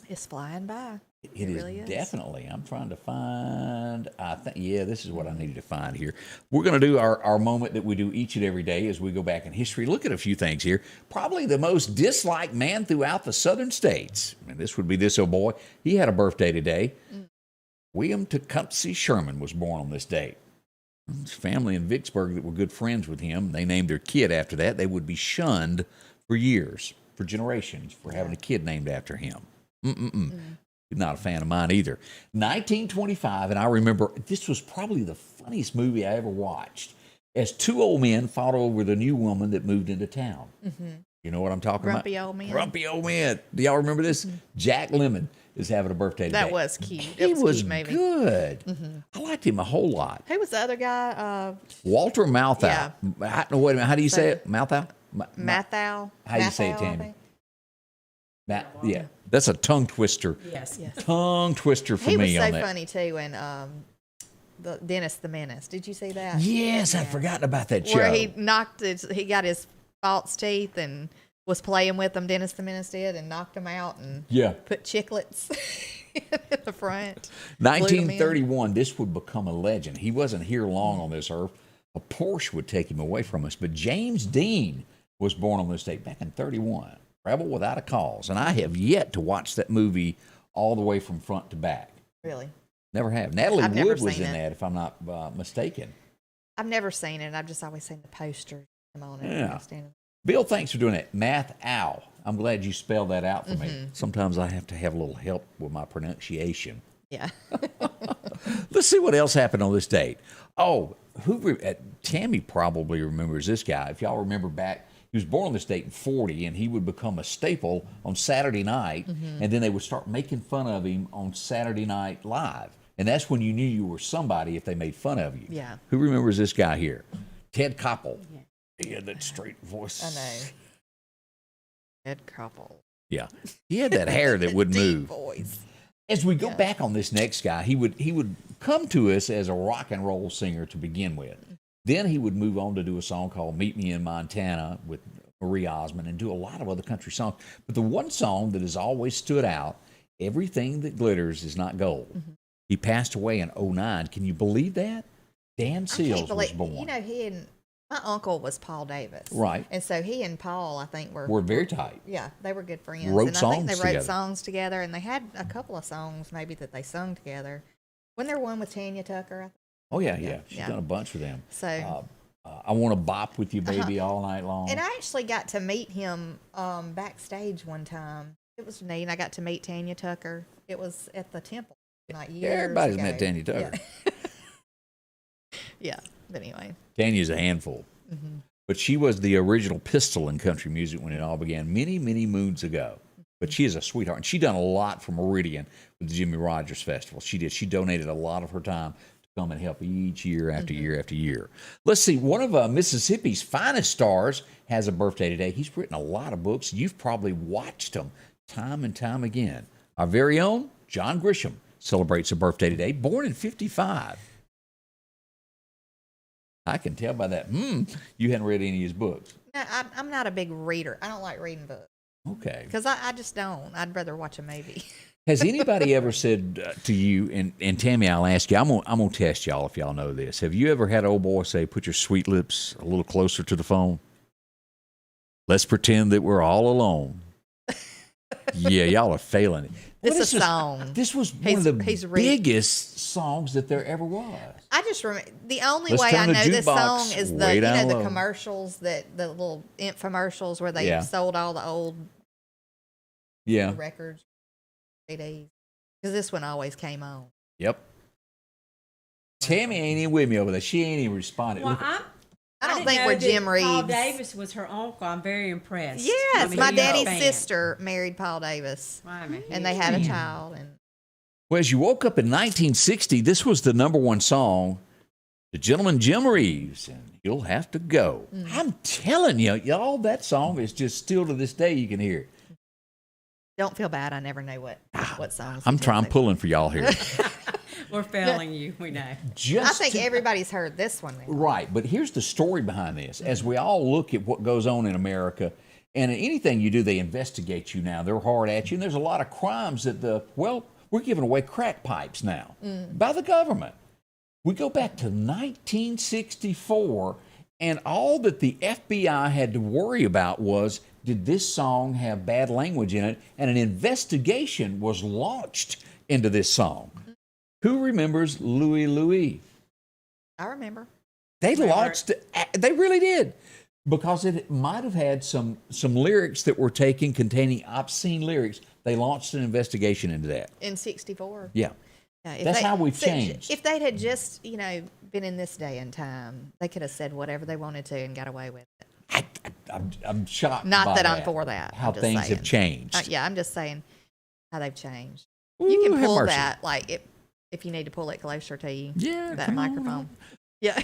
It's flying by. It really is. Definitely. I'm trying to find, this is what I needed to find here. We're going to do our moment that we do each and every day as we go back in history. Look at a few things here. Probably the most disliked man throughout the southern states. And this would be this old boy. He had a birthday today. William Tecumseh Sherman was born on this date. His family in Vicksburg that were good friends with him, they named their kid after that. They would be shunned for years, for generations, for having a kid named after him. Not a fan of mine either. 1925, and I remember this was probably the funniest movie I ever watched. As two old men fought over the new woman that moved into town. You know what I'm talking Grumpy about? old men. Grumpy old men. Do y'all remember this? Jack Lemmon is having a birthday today. That was cute. He was cute, maybe. good. I liked him a whole lot. Who was the other guy? Walter Mouthow. Yeah. Wait a minute. How do you say it? Mouthow? Mathau. How do you say it, Mathau, I Tammy? think. Yeah. That's a tongue twister. Yes. Tongue twister for He was me so on that. funny too, and the Dennis the Menace. Did you see that? Yes, I'd forgotten about that show. Where he he got his false teeth and was playing with them. Dennis the Menace did, and knocked them out and put chiclets in the front. 1931, this would become a legend. He wasn't here long on this earth. A Porsche would take him away from us. But James Dean was born on this date back in 31. Rebel Without a Cause. And I have yet to watch that movie all the way from front to back. Really? Never have. Natalie I've never Wood was seen in it. that, if I'm not mistaken. I've never seen it. I've just always seen the posters on it. Yeah. Bill, thanks for doing that. Math Ow. I'm glad you spelled that out for me. Sometimes I have to have a little help with my pronunciation. Yeah. Let's see what else happened on this date. Oh, Tammy probably remembers this guy. If y'all remember back, he was born on this date in 40, and he would become a staple on Saturday night, and then they would start making fun of him on Saturday Night Live. And that's when you knew you were somebody if they made fun of you. Yeah. Who remembers this guy here? Ted Koppel. Yeah. He had that straight voice. I know. Ted Koppel. Yeah. He had that hair that would Deep move. voice. As we go back on this next guy, he would come to us as a rock and roll singer to begin with. Then he would move on to do a song called Meet Me in Montana with Marie Osmond and do a lot of other country songs. But the one song that has always stood out, Everything That Glitters Is Not Gold. He passed away in 2009. Can you believe that? Dan Seals was born. You know, he and My uncle was Paul Davis. Right. And so he and Paul, I think, We're very tight. yeah, they were good friends. Wrote and I songs think they wrote together. songs together, and they had a couple of songs maybe that they sung together. Wasn't there one with Tanya Tucker? I think? Oh, yeah. She's Yeah. done a bunch with them. So, I Want to Bop With You, Baby, all night long. and I actually got to meet him backstage one time. It was neat. I got to meet Tanya Tucker. It was at the Temple. Like years Everybody's ago. met Tanya Tucker. Yeah. Yeah, but anyway. Tanya's a handful. But she was the original pistol in country music when it all began many, many moons ago. But she is a sweetheart. And she done a lot for Meridian with the Jimmy Rogers Festival. She did. She donated a lot of her time to come and help each year after year after year. Let's see. One of Mississippi's finest stars has a birthday today. He's written a lot of books. You've probably watched them time and time again. Our very own John Grisham celebrates a birthday today, born in 55. I can tell by that. You hadn't read any of his books. No, I'm not a big reader. I don't like reading books Okay. because I just don't. I'd rather watch a movie. Has anybody ever said to you, and Tammy, I'll ask you, I'm gonna test y'all if y'all know this. Have you ever had an old boy say, put your sweet lips a little closer to the phone? Let's pretend that we're all alone. Yeah, y'all are failing it. This Well, is a song. This was one of the he's biggest songs that there ever was. I just remember the only Let's way turn I the know this jukebox song is way the down the low. commercials the little infomercials where they Yeah. sold all the old Yeah. records, CDs. Because this one always came on. Yep. Tammy ain't even with me over there. She ain't even responded. Well, Look, I don't didn't think know we're that Jim Paul Reeves. Davis was her uncle. I'm very impressed. Yes, I mean, my you're a daddy's fan. sister married Paul Davis, I'm a and they huge had a fan. child. And well, as you woke up in 1960, this was the #1 song, The Gentleman Jim Reeves, and You'll Have to Go. I'm telling you, y'all, that song is just still to this day you can hear it. don't feel bad. I never know what songs. I'm it trying is. pulling for y'all here. We're failing you. We know. Just I think to- everybody's heard this one. Now. Right, but here's the story behind this. As we all look at what goes on in America, and anything you do, they investigate you now. They're hard at you, and there's a lot of crimes that we're giving away crack pipes now by the government. We go back to 1964, and all that the FBI had to worry about was, did this song have bad language in it? And an investigation was launched into this song. Who remembers Louie Louie? I remember. They Remember launched it. They really did, because it might have had some lyrics that were taken containing obscene lyrics. They launched an investigation into that. In '64. Yeah, Yeah, if That's how we've changed. If they'd had just, been in this day and time, they could have said whatever they wanted to and got away with it. I'm shocked. Not by that I'm for that. How I'm just things saying. have changed. Yeah, I'm just saying how they've changed. Ooh, You can have pull mercy. that, like, if you need to pull it closer to you. Yeah, That come on microphone. Yeah.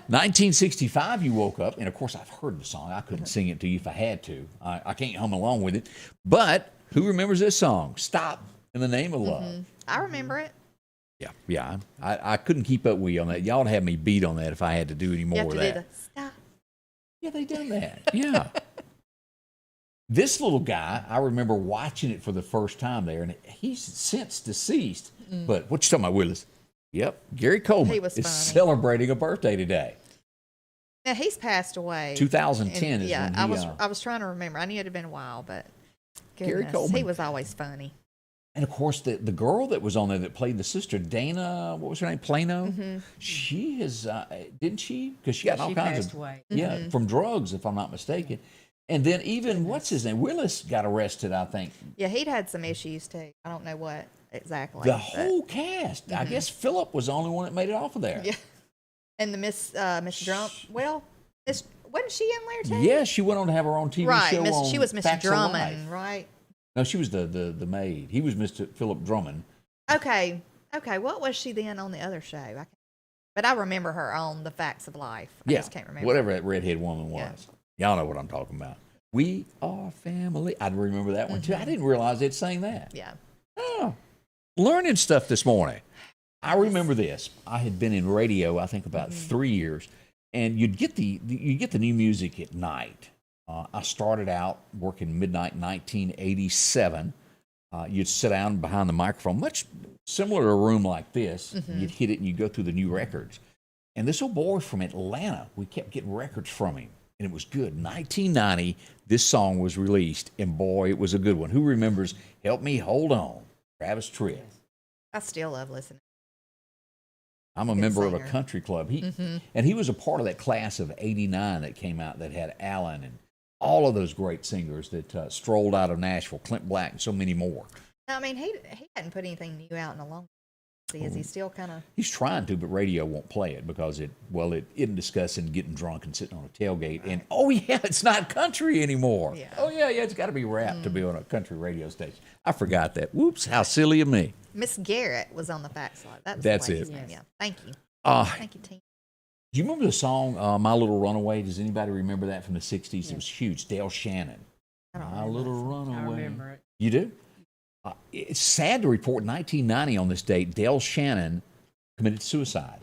1965, you woke up, and of course, I've heard the song. I couldn't sing it to you if I had to. I can't hum along with it. But who remembers this song? Stop in the Name of Love. I remember it. Yeah. I couldn't keep up with you on that. Y'all would have me beat on that if I had to do any You more have of to that. do the stop. Yeah, they done that. Yeah. This little guy, I remember watching it for the first time there, and he's since deceased. But what you talking about, Willis? Yep, Gary Coleman He was is funny. celebrating a birthday today. Now, he's passed away. 2010 And, is yeah, when he, I was trying to remember. I knew it had been a while, but Gary goodness, Coleman. he was always funny. And of course, the girl that was on there that played the sister, Dana, what was her name? Plano. She has, didn't she? Because she got all She kinds passed of away. yeah from drugs, if I'm not mistaken. And then even what's his name? Willis got arrested, I think. Yeah, he'd had some issues too. I don't know what exactly. The but- whole cast. I guess Philip was the only one that made it off of there. Yeah. And the Miss Drum. Well, wasn't she in there too? Yeah, she went on to have her own TV Right. show. On She was Miss Facts of Drummond, Life. right? No, she was the maid. He was Mr. Philip Drummond. Okay. What was she then on the other show? But I remember her on The Facts of Life. I just can't remember. Whatever that redhead woman was. Yeah. Y'all know what I'm talking about. We are family. I'd remember that one too. I didn't realize they'd sang that. Yeah. Oh, learning stuff this morning. I remember this. I had been in radio, I think, about 3 years, and you'd get the new music at night. I started out working midnight 1987. You'd sit down behind the microphone, much similar to a room like this. You'd hit it and you'd go through the new records. And this old boy from Atlanta, we kept getting records from him, and it was good. 1990, this song was released, and boy, it was a good one. Who remembers Help Me Hold On? Travis Tritt. I still love listening. I'm a Good member of a singer. country club. And he was a part of that class of 89 that came out that had Alan and all of those great singers that strolled out of Nashville, Clint Black, and so many more. I mean, he hadn't put anything new out in a long time. Is he still kind of? He's trying to, but radio won't play it because it isn't discussing getting drunk and sitting on a tailgate. And oh yeah, it's not country anymore. Yeah. Oh yeah, it's got to be rap to be on a country radio station. I forgot that. Whoops, how silly of me. Miss Garrett was on the fax line. That's the lady's it. name, Yeah. Thank you. Thank you, team. Do you remember the song "My Little Runaway"? Does anybody remember that from the '60s? It was huge. Dale Shannon. I don't My remember Little that song. Runaway. I remember it. You do? It's sad to report 1990 on this date, Dale Shannon committed suicide.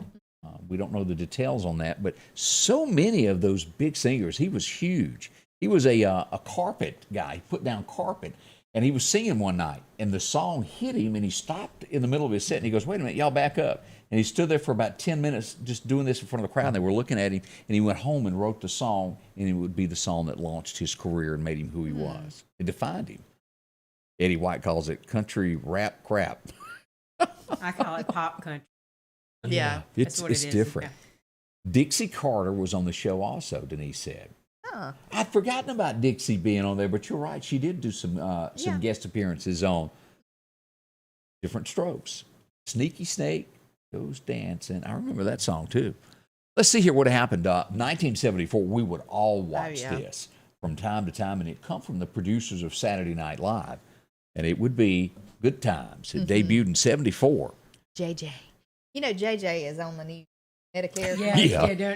We don't know the details on that, but so many of those big singers, he was huge. He was a carpet guy. He put down carpet, and he was singing one night, and the song hit him, and he stopped in the middle of his set, and he goes, wait a minute, y'all back up. And he stood there for about 10 minutes just doing this in front of the crowd, and they were looking at him, and he went home and wrote the song, and it would be the song that launched his career and made him who he was. It defined him. Eddie White calls it country rap crap. I call it pop country. Yeah. It's That's what it is. different. Dixie Carter was on the show also, Denise said. Huh. I'd forgotten about Dixie being on there, but you're right. She did do some Yeah. guest appearances on Different Strokes. Sneaky Snake Goes Dancing. I remember that song too. Let's see here what happened. 1974, we would all watch yeah. this from time to time, and it come from the producers of Saturday Night Live, and it would be Good Times. It debuted in 74. JJ. You know, JJ is on the new Medicare.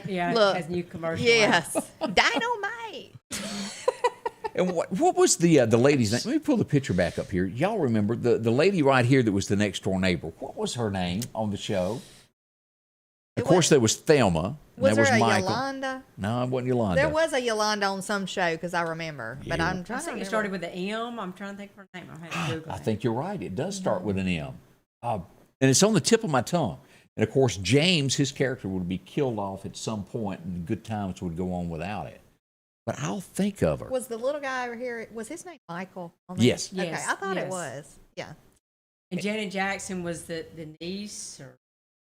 Yeah, Look, it has new commercial. Yes. Dynamite. And what was the lady's name? Let me pull the picture back up here. Y'all remember the lady right here that was the next door neighbor. What was her name on the show? Of course, there was Thelma. Was there there was a Michael. Yolanda? No, it wasn't Yolanda. There was a Yolanda on some show because I remember, but Yeah. I'm I trying to think remember. it started with an M. I'm trying to think of her name. I had to Google I it. think you're right. It does start with an M. And it's on the tip of my tongue. And of course, James, his character, would be killed off at some point, and Good Times would go on without it. But I'll think of her. Was the little guy over here? Was his name Michael? Yes. Okay, Yes, I thought it yes. was. Yeah. And Janet Jackson was the niece or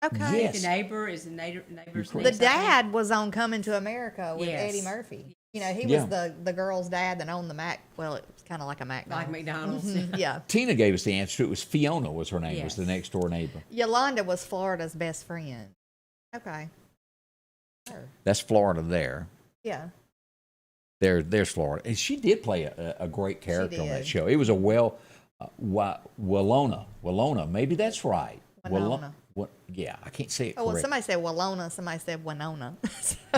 Okay. Yes. the neighbor. Is the neighbor's You're niece? The I think? dad was on Coming to America with Yes. Eddie Murphy. You know, he Yeah. was the girl's dad that owned the Mac. Well, it was kind of like a McDonald's. Like McDonald's. Mhm, yeah. Tina gave us the answer to it. It was Fiona was her name, was Yes. the next door neighbor. Yolanda was Florida's best friend. Okay. Sure. That's Florida there. Yeah. There's Florida. And she did play a great character on that did. show. It was a Willona. Maybe that's right. Winona. Yeah, I can't say it Oh, well, correct. somebody said Willona. Somebody said Winona.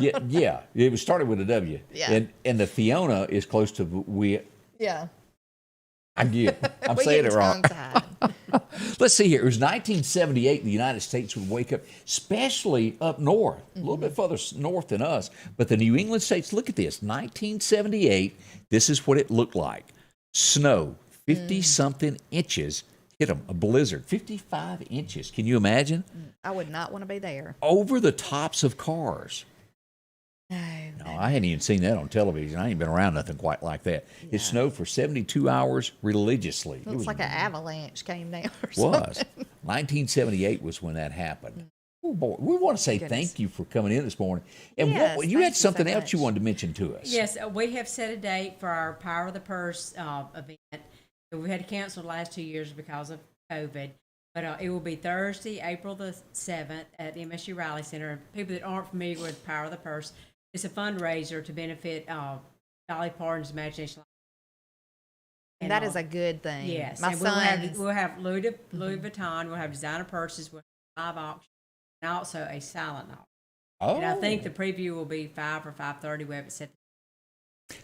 yeah. It was started with a W. Yeah. And the Fiona is close to Yeah. I get. I'm We saying get it wrong. tongue-tied. Let's see here. It was 1978. The United States would wake up, especially up north, a little bit further north than us. But the New England states, look at this. 1978, this is what it looked like. Snow, 50-something inches hit them. A blizzard, 55 inches. Can you imagine? I would not want to be there. Over the tops of cars. No. No, I hadn't even seen that on television. I ain't been around nothing quite like that. It snowed for 72 hours religiously. Looks like an avalanche came down or was. something. 1978 was when that happened. Oh boy, we want to say Goodness. thank you for coming in this morning. And Yes, you thank had you so something else much. you wanted to mention to us. Yes, we have set a date for our Power of the Purse event. We had to cancel the last 2 years because of COVID. But it will be Thursday, April the 7th at the MSU Rally Center. And people that aren't familiar with Power of the Purse, it's a fundraiser to benefit Dolly Parton's Imagination. And that is a good thing. Yes, My and son. we'll have Louis Vuitton, we'll have designer purses, we'll have live auction, and also a silent auction. Oh, And I think the preview will be 5 or 5:30. We haven't set.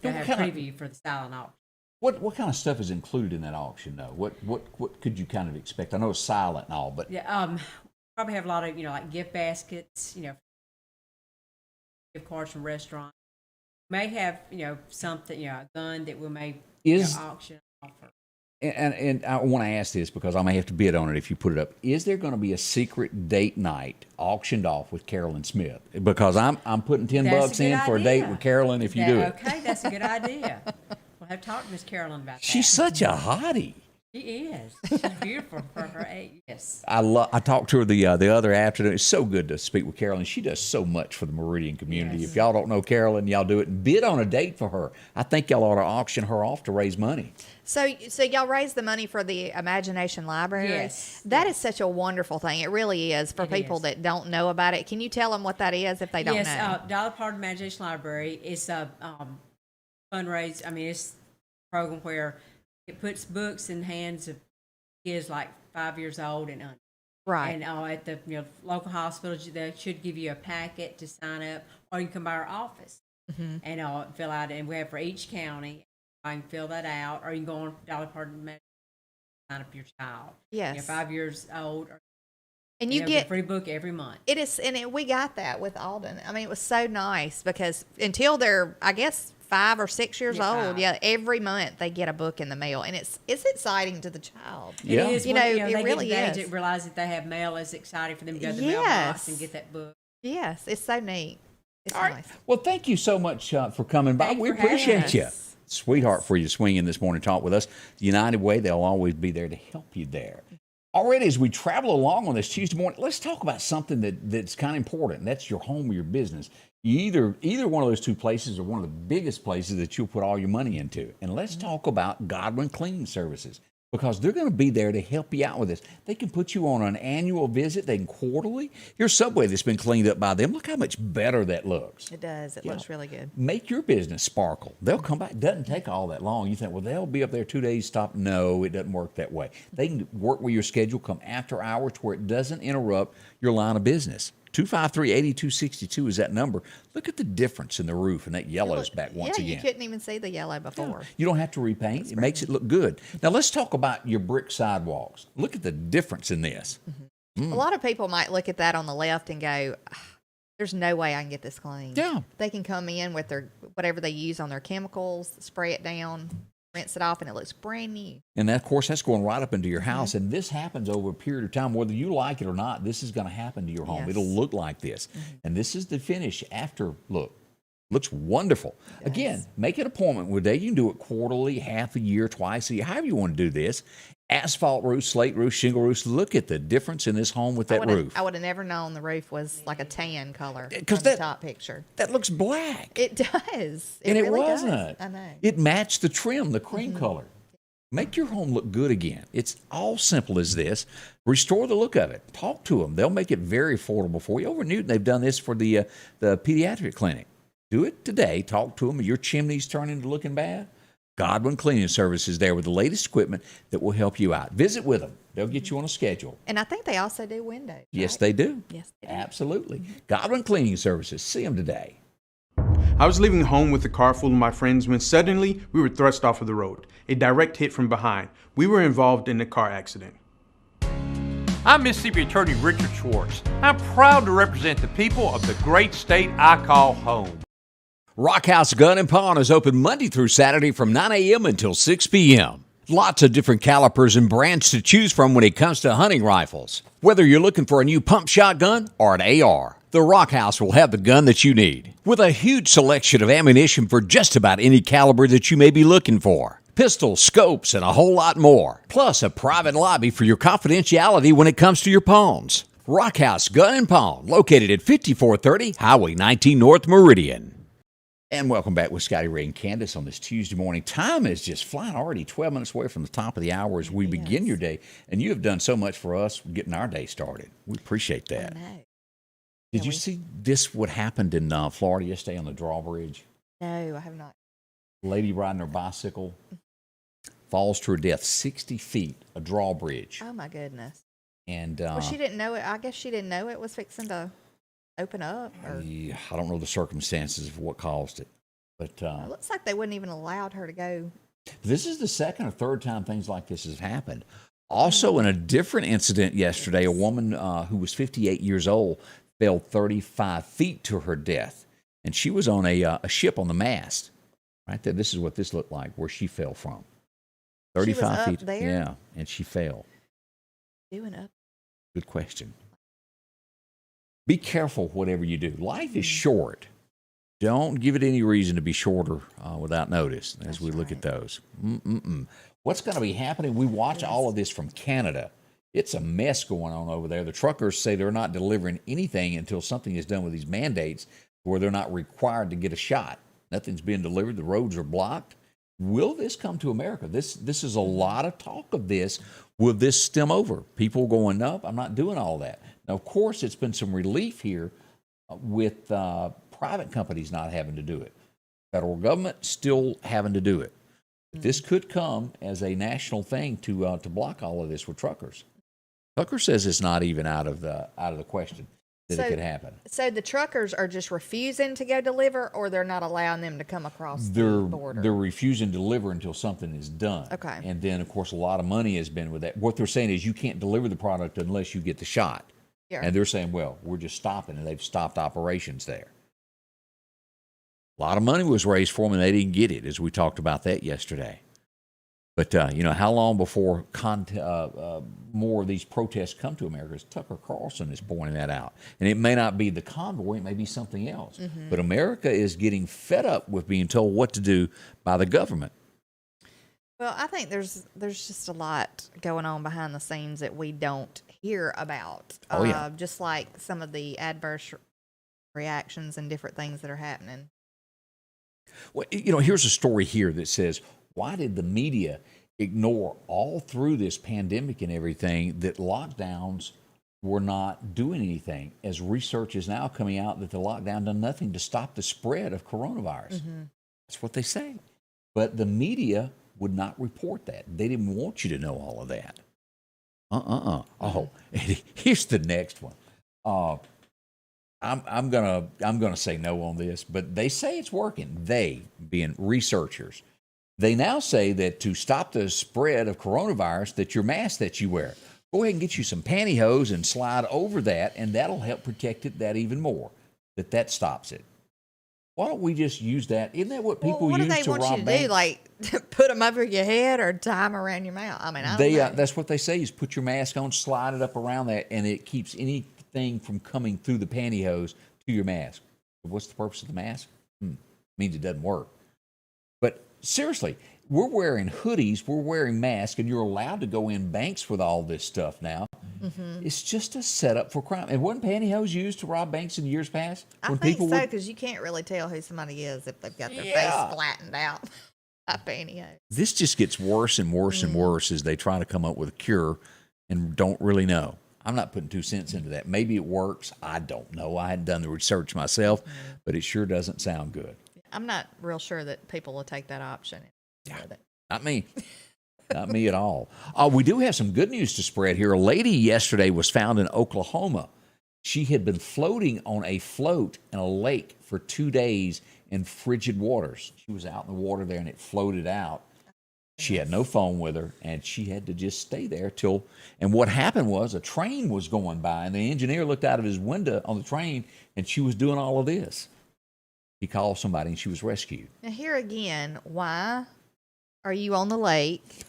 They'll Now, have what kind of- preview for the silent auction. what kind of stuff is included in that auction, though? What could you kind of expect? I know it's silent and all, but Yeah, probably have a lot of like gift baskets, gift cards from restaurants. May have something, a gun that we may Is- auction offer. And I want to ask this because I may have to bid on it if you put it up. Is there going to be a secret date night auctioned off with Carolyn Smith? Because I'm putting $10 in for a date with Carolyn if you do it. Okay, that's a good idea. We'll have to talk to Miss Carolyn about that. She's such a hottie. She is. She's beautiful for her age. Yes. I talked to her the other afternoon. It's so good to speak with Carolyn. She does so much for the Meridian community. Yes. If y'all don't know Carolyn, y'all do it and bid on a date for her. I think y'all ought to auction her off to raise money. So y'all raise the money for the Imagination Library? Yes. That is such a wonderful thing. It really is for people that don't know about it. Can you tell them what that is if they don't know? Yes, Dollar Park Imagination Library is a fundraise. I mean, it's a program where it puts books in hands of kids like 5 years old and under. Right. And at the local hospitals, they should give you a packet to sign up, or you can come by our office and fill out. And we have for each county. I can fill that out, or you can go on Dollar Park and sign up your child. Yes. You're 5 years old, and you get a free book every month. It is, and we got that with Alden. I mean, it was so nice because until they're, I guess, 5 or 6 years old, every month they get a book in the mail, and it's exciting to the child. Yeah. It is. It they really get to the is. age that realize that they have mail. It's exciting for them to go to the mailbox and get that book. Yes, it's so neat. It's All nice. right. Well, thank you so much for coming by. Thanks We for having appreciate you. us. Sweetheart for you swinging this morning talk with us. The United Way, they'll always be there to help you there. Already, as we travel along on this Tuesday morning, let's talk about something that's kind of important, and that's your home or your business. Either one of those two places are one of the biggest places that you'll put all your money into. And let's talk about Goblin Cleaning Services, because they're going to be there to help you out with this. They can put you on an annual visit. They can quarterly. Your subway that's been cleaned up by them, look how much better that looks. It does. It looks really good. Make your business sparkle. They'll come back. It doesn't take all that long. You think, well, they'll be up there 2 days, stop. No, it doesn't work that way. They can work with your schedule, come after hours to where it doesn't interrupt your line of business. 253-8262 is that number. Look at the difference in the roof, and that yellow's back once again. You couldn't even see the yellow before. You don't have to repaint. It makes it look good. Now, let's talk about your brick sidewalks. Look at the difference in this. A lot of people might look at that on the left and go, there's no way I can get this clean. Yeah. They can come in with their whatever they use on their chemicals, spray it down, rinse it off, and it looks brand new. And that, of course, that's going right up into your house. And this happens over a period of time. Whether you like it or not, this is going to happen to your home. Yes. It'll look like this. And this is the finish after look. Looks wonderful. Again, make an appointment with them. You can do it quarterly, half a year, twice a year, however you want to do this. Asphalt roofs, slate roofs, shingle roofs. Look at the difference in this home with that roof. I would have never known the roof was like a tan color on Because the top picture. That looks black. It does. And it really does. wasn't. I know. It matched the trim, the cream color. Make your home look good again. It's all simple as this. Restore the look of it. Talk to them. They'll make it very affordable for you. Over in Newton, they've done this for the pediatric clinic. Do it today. Talk to them. Your chimney's turning to looking bad. Goblin Cleaning Services there with the latest equipment that will help you out. Visit with them. They'll get you on a schedule. And I think they also do windows. Yes, right? they do. Yes, they do. Absolutely. Goblin Cleaning Services. See them today. I was leaving home with a car full of my friends when suddenly we were thrust off of the road. A direct hit from behind. We were involved in a car accident. I'm Mississippi Attorney Richard Schwartz. I'm proud to represent the people of the great state I call home. Rockhouse Gun and Pawn is open Monday through Saturday from 9 a.m. until 6 p.m. Lots of different calibers and brands to choose from when it comes to hunting rifles. Whether you're looking for a new pump shotgun or an AR, the Rockhouse will have the gun that you need. With a huge selection of ammunition for just about any caliber that you may be looking for. Pistols, scopes, and a whole lot more. Plus a private lobby for your confidentiality when it comes to your pawns. Rockhouse Gun and Pawn, located at 5430 Highway 19 North Meridian. And welcome back with Scotty Ray and Candace on this Tuesday morning. Time is just flying, already 12 minutes away from the top of the hour as we begin your day. And you have done so much for us getting our day started. We appreciate that. I know. Did you see this what happened in Florida yesterday on the drawbridge? No, I have not. Lady riding her bicycle falls to her death 60 feet, a drawbridge. Oh, my goodness. And Well, she didn't know it. I guess she didn't know it was fixing to open up. Or I don't know the circumstances of what caused it. But it looks like they wouldn't even allowed her to go. this is the second or third time things like this has happened. Also, in a different incident yesterday, a woman who was 58 years old fell 35 feet to her death. And she was on a ship on the mast. Right there, this is what this looked like, where she fell from. 35 up feet. there? Yeah, and she fell. Doing up. Good question. Be careful whatever you do. Life is short. Don't give it any reason to be shorter without notice as we look at those. What's going to be happening? We watch all of this from Canada. It's a mess going on over there. The truckers say they're not delivering anything until something is done with these mandates where they're not required to get a shot. Nothing's being delivered. The roads are blocked. Will this come to America? This is a lot of talk of this. Will this stem over? People going, nope, I'm not doing all that. Now, of course, it's been some relief here with private companies not having to do it. Federal government still having to do it. This could come as a national thing to block all of this with truckers. Tucker says it's not even out of the question that it could happen. So the truckers are just refusing to go deliver, or they're not allowing them to come across the border? They're refusing to deliver until something is done. Okay. And then, of course, a lot of money has been with that. What they're saying is you can't deliver the product unless you get the shot. Yeah. And they're saying, well, we're just stopping, and they've stopped operations there. A lot of money was raised for them, and they didn't get it, as we talked about that yesterday. But, how long before more of these protests come to America? Tucker Carlson is pointing that out. And it may not be the convoy, it may be something else. But America is getting fed up with being told what to do by the government. Well, I think there's just a lot going on behind the scenes that we don't hear about. Oh, yeah. Just like some of the adverse reactions and different things that are happening. Well, here's a story here that says, why did the media ignore all through this pandemic and everything that lockdowns were not doing anything, as research is now coming out that the lockdown done nothing to stop the spread of coronavirus? That's what they say. But the media would not report that. They didn't want you to know all of that. Oh, here's the next one. I'm gonna say no on this, but they say it's working. They, being researchers, they now say that to stop the spread of coronavirus, that your mask that you wear, go ahead and get you some pantyhose and slide over that, and that'll help protect it that even more. That stops it. Why don't we just use that? Isn't that what people use to rob banks? What do they want you to do? Like put them over your head or tie them around your mouth? I mean, I don't know. That's what they say is put your mask on, slide it up around that, and it keeps anything from coming through the pantyhose to your mask. What's the purpose of the mask? Means it doesn't work. But seriously, we're wearing hoodies, we're wearing masks, and you're allowed to go in banks with all this stuff now. It's just a setup for crime. And wasn't pantyhose used to rob banks in years past? I think so, because you can't really tell who somebody is if they've got their face flattened out by pantyhose. This just gets worse and worse and worse as they try to come up with a cure and don't really know. I'm not putting 2 cents into that. Maybe it works. I don't know. I hadn't done the research myself, but it sure doesn't sound good. I'm not real sure that people will take that option. Not me. Not me at all. We do have some good news to spread here. A lady yesterday was found in Oklahoma. She had been floating on a float in a lake for 2 days in frigid waters. She was out in the water there, and it floated out. She had no phone with her, and she had to just stay there till. And what happened was a train was going by, and the engineer looked out of his window on the train, and she was doing all of this. He called somebody, and she was rescued. Now, here again, why are you on the lake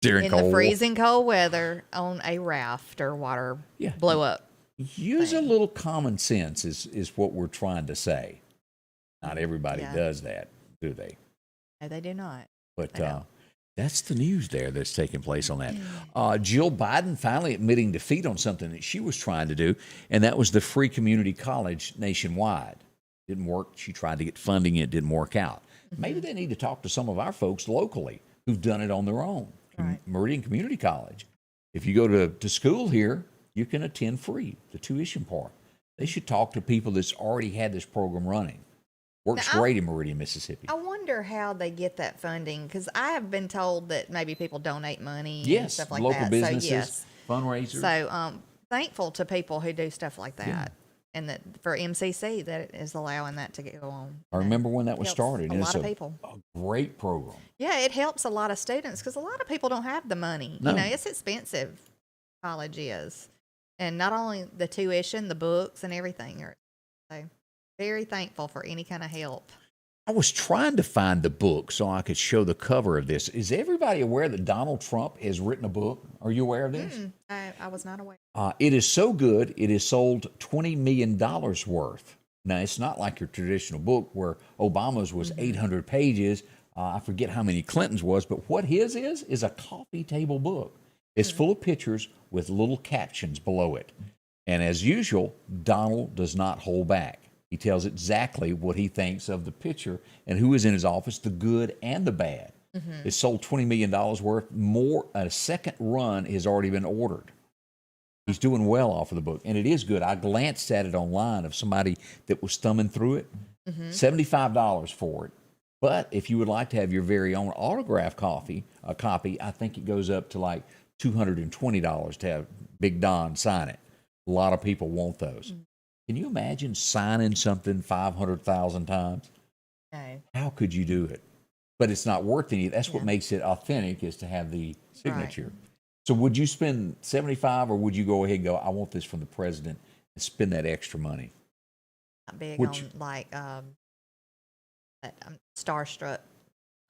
in the freezing cold weather on a raft or water blow up? Use a little common sense is what we're trying to say. Not everybody does that, do they? No, they do not. But that's the news there that's taking place on that. Jill Biden finally admitting defeat on something that she was trying to do, and that was the free community college nationwide. Didn't work. She tried to get funding. It didn't work out. Maybe they need to talk to some of our folks locally who've done it on their own. Right. Meridian Community College. If you go to school here, you can attend free, the tuition part. They should talk to people that's already had this program running. Works great in Meridian, Mississippi. I wonder how they get that funding, because I have been told that maybe people donate money and stuff like local that. businesses, fundraisers. So thankful to people who do stuff like that. And that for MCC that it is allowing that to go on. I remember when that was started. A lot of people. A great program. Yeah, it helps a lot of students because a lot of people don't have the money. No. It's expensive. College is, and not only the tuition, the books, and everything. So very thankful for any kind of help. I was trying to find the book so I could show the cover of this. Is everybody aware that Donald Trump has written a book? Are you aware of this? I was not aware. It is so good, it has sold $20 million worth. Now, it's not like your traditional book where Obama's was 800 pages. I forget how many Clinton's was, but what his is a coffee table book. It's full of pictures with little captions below it. And as usual, Donald does not hold back. He tells exactly what he thinks of the picture and who is in his office, the good and the bad. It sold $20 million worth. A second run has already been ordered. He's doing well off of the book, and it is good. I glanced at it online of somebody that was thumbing through it. $75 for it. But if you would like to have your very own autograph copy, I think it goes up to like $220 to have Big Don sign it. A lot of people want those. Can you imagine signing something 500,000 times? No. How could you do it? But it's not worth any. That's what makes it authentic, is to have the signature. Right. So would you spend $75, or would you go ahead and go, I want this from the president, and spend that extra money? Not big on like starstruck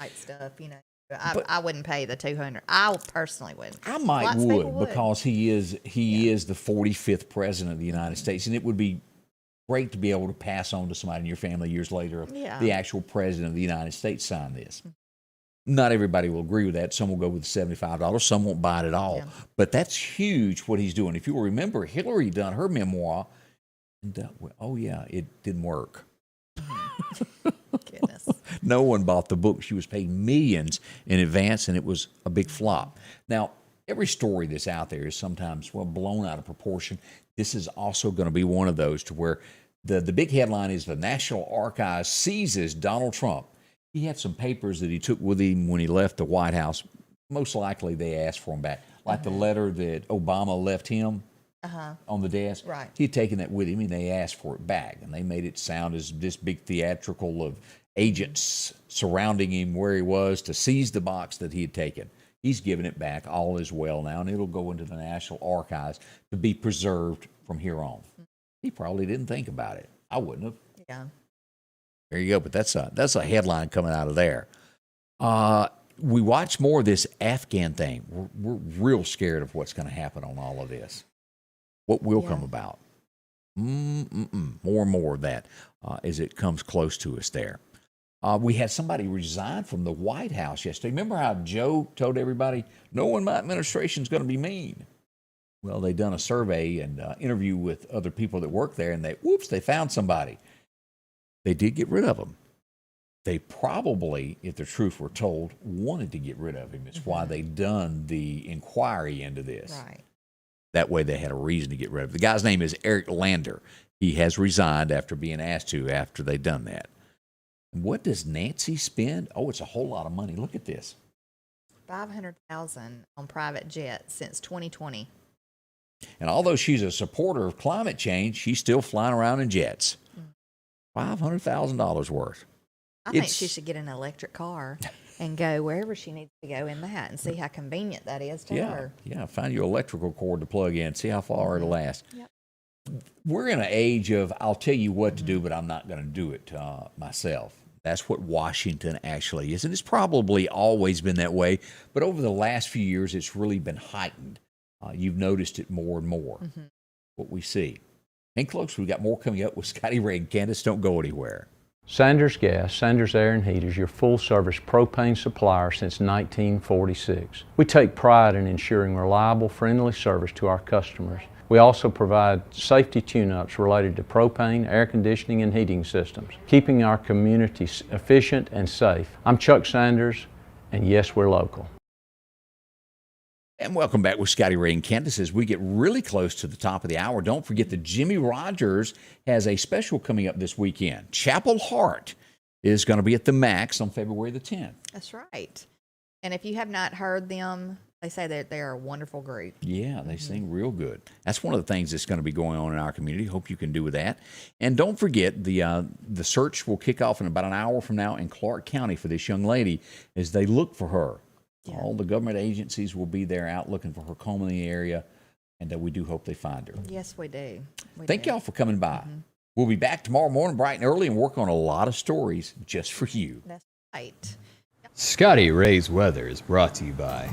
type stuff, you know. I wouldn't pay the $200. I personally wouldn't. I would, because he is the 45th president of the United States, and it would be great to be able to pass on to somebody in your family years later. The actual president of the United States signed this. Not everybody will agree with that. Some will go with the $75. Some won't buy it at all. But that's huge what he's doing. If you will remember, Hillary done her memoir, and it didn't work. Goodness. No one bought the book. She was paid millions in advance, and it was a big flop. Now, every story that's out there is sometimes, blown out of proportion. This is also going to be one of those to where the big headline is the National Archives seizes Donald Trump. He had some papers that he took with him when he left the White House. Most likely they asked for him back, like the letter that Obama left him on the desk. Right. He had taken that with him, and they asked for it back, and they made it sound as this big theatrical of agents surrounding him where he was to seize the box that he had taken. He's given it back. All is well now, and it'll go into the National Archives to be preserved from here on. He probably didn't think about it. I wouldn't have. Yeah. There you go. But that's a headline coming out of there. We watch more of this Afghan thing. We're real scared of what's going to happen on all of this. What will come about? More and more of that as it comes close to us there. We had somebody resign from the White House yesterday. Remember how Joe told everybody, no one in my administration is going to be mean? Well, they done a survey and interview with other people that work there, and they found somebody. They did get rid of him. They probably, if the truth were told, wanted to get rid of him. It's why they done the inquiry into this. Right. That way they had a reason to get rid of him. The guy's name is Eric Lander. He has resigned after being asked to after they done that. What does Nancy spend? Oh, it's a whole lot of money. Look at this. $500,000 on private jets since 2020. And although she's a supporter of climate change, she's still flying around in jets. $500,000 worth. I think she should get an electric car and go wherever she needs to go in that and see how convenient that is to her. Yeah, find your electrical cord to plug in, see how far it'll last. Yep. We're in an age of, I'll tell you what to do, but I'm not going to do it myself. That's what Washington actually is. And it's probably always been that way. But over the last few years, it's really been heightened. You've noticed it more and more, what we see. And close, we've got more coming up with Scotty Ray and Candace. Don't go anywhere. Sanders Gas, Sanders Air and Heat is your full-service propane supplier since 1946. We take pride in ensuring reliable, friendly service to our customers. We also provide safety tune-ups related to propane, air conditioning, and heating systems, keeping our community efficient and safe. I'm Chuck Sanders, and yes, we're local. And welcome back with Scotty Ray and Candace. As we get really close to the top of the hour, don't forget that Jimmy Rogers has a special coming up this weekend. Chapel Heart is going to be at the Max on February the 10th. That's right. And if you have not heard them, they say that they are a wonderful group. Yeah, they sing real good. That's one of the things that's going to be going on in our community. Hope you can do with that. And don't forget, the search will kick off in about an hour from now in Clark County for this young lady as they look for her. Yeah. All the government agencies will be there out looking for her, combing the area, and we do hope they find her. Yes, we do. Thank y'all for coming by. We'll be back tomorrow morning bright and early and work on a lot of stories just for you. That's right. Scotty Ray's Weather is brought to you by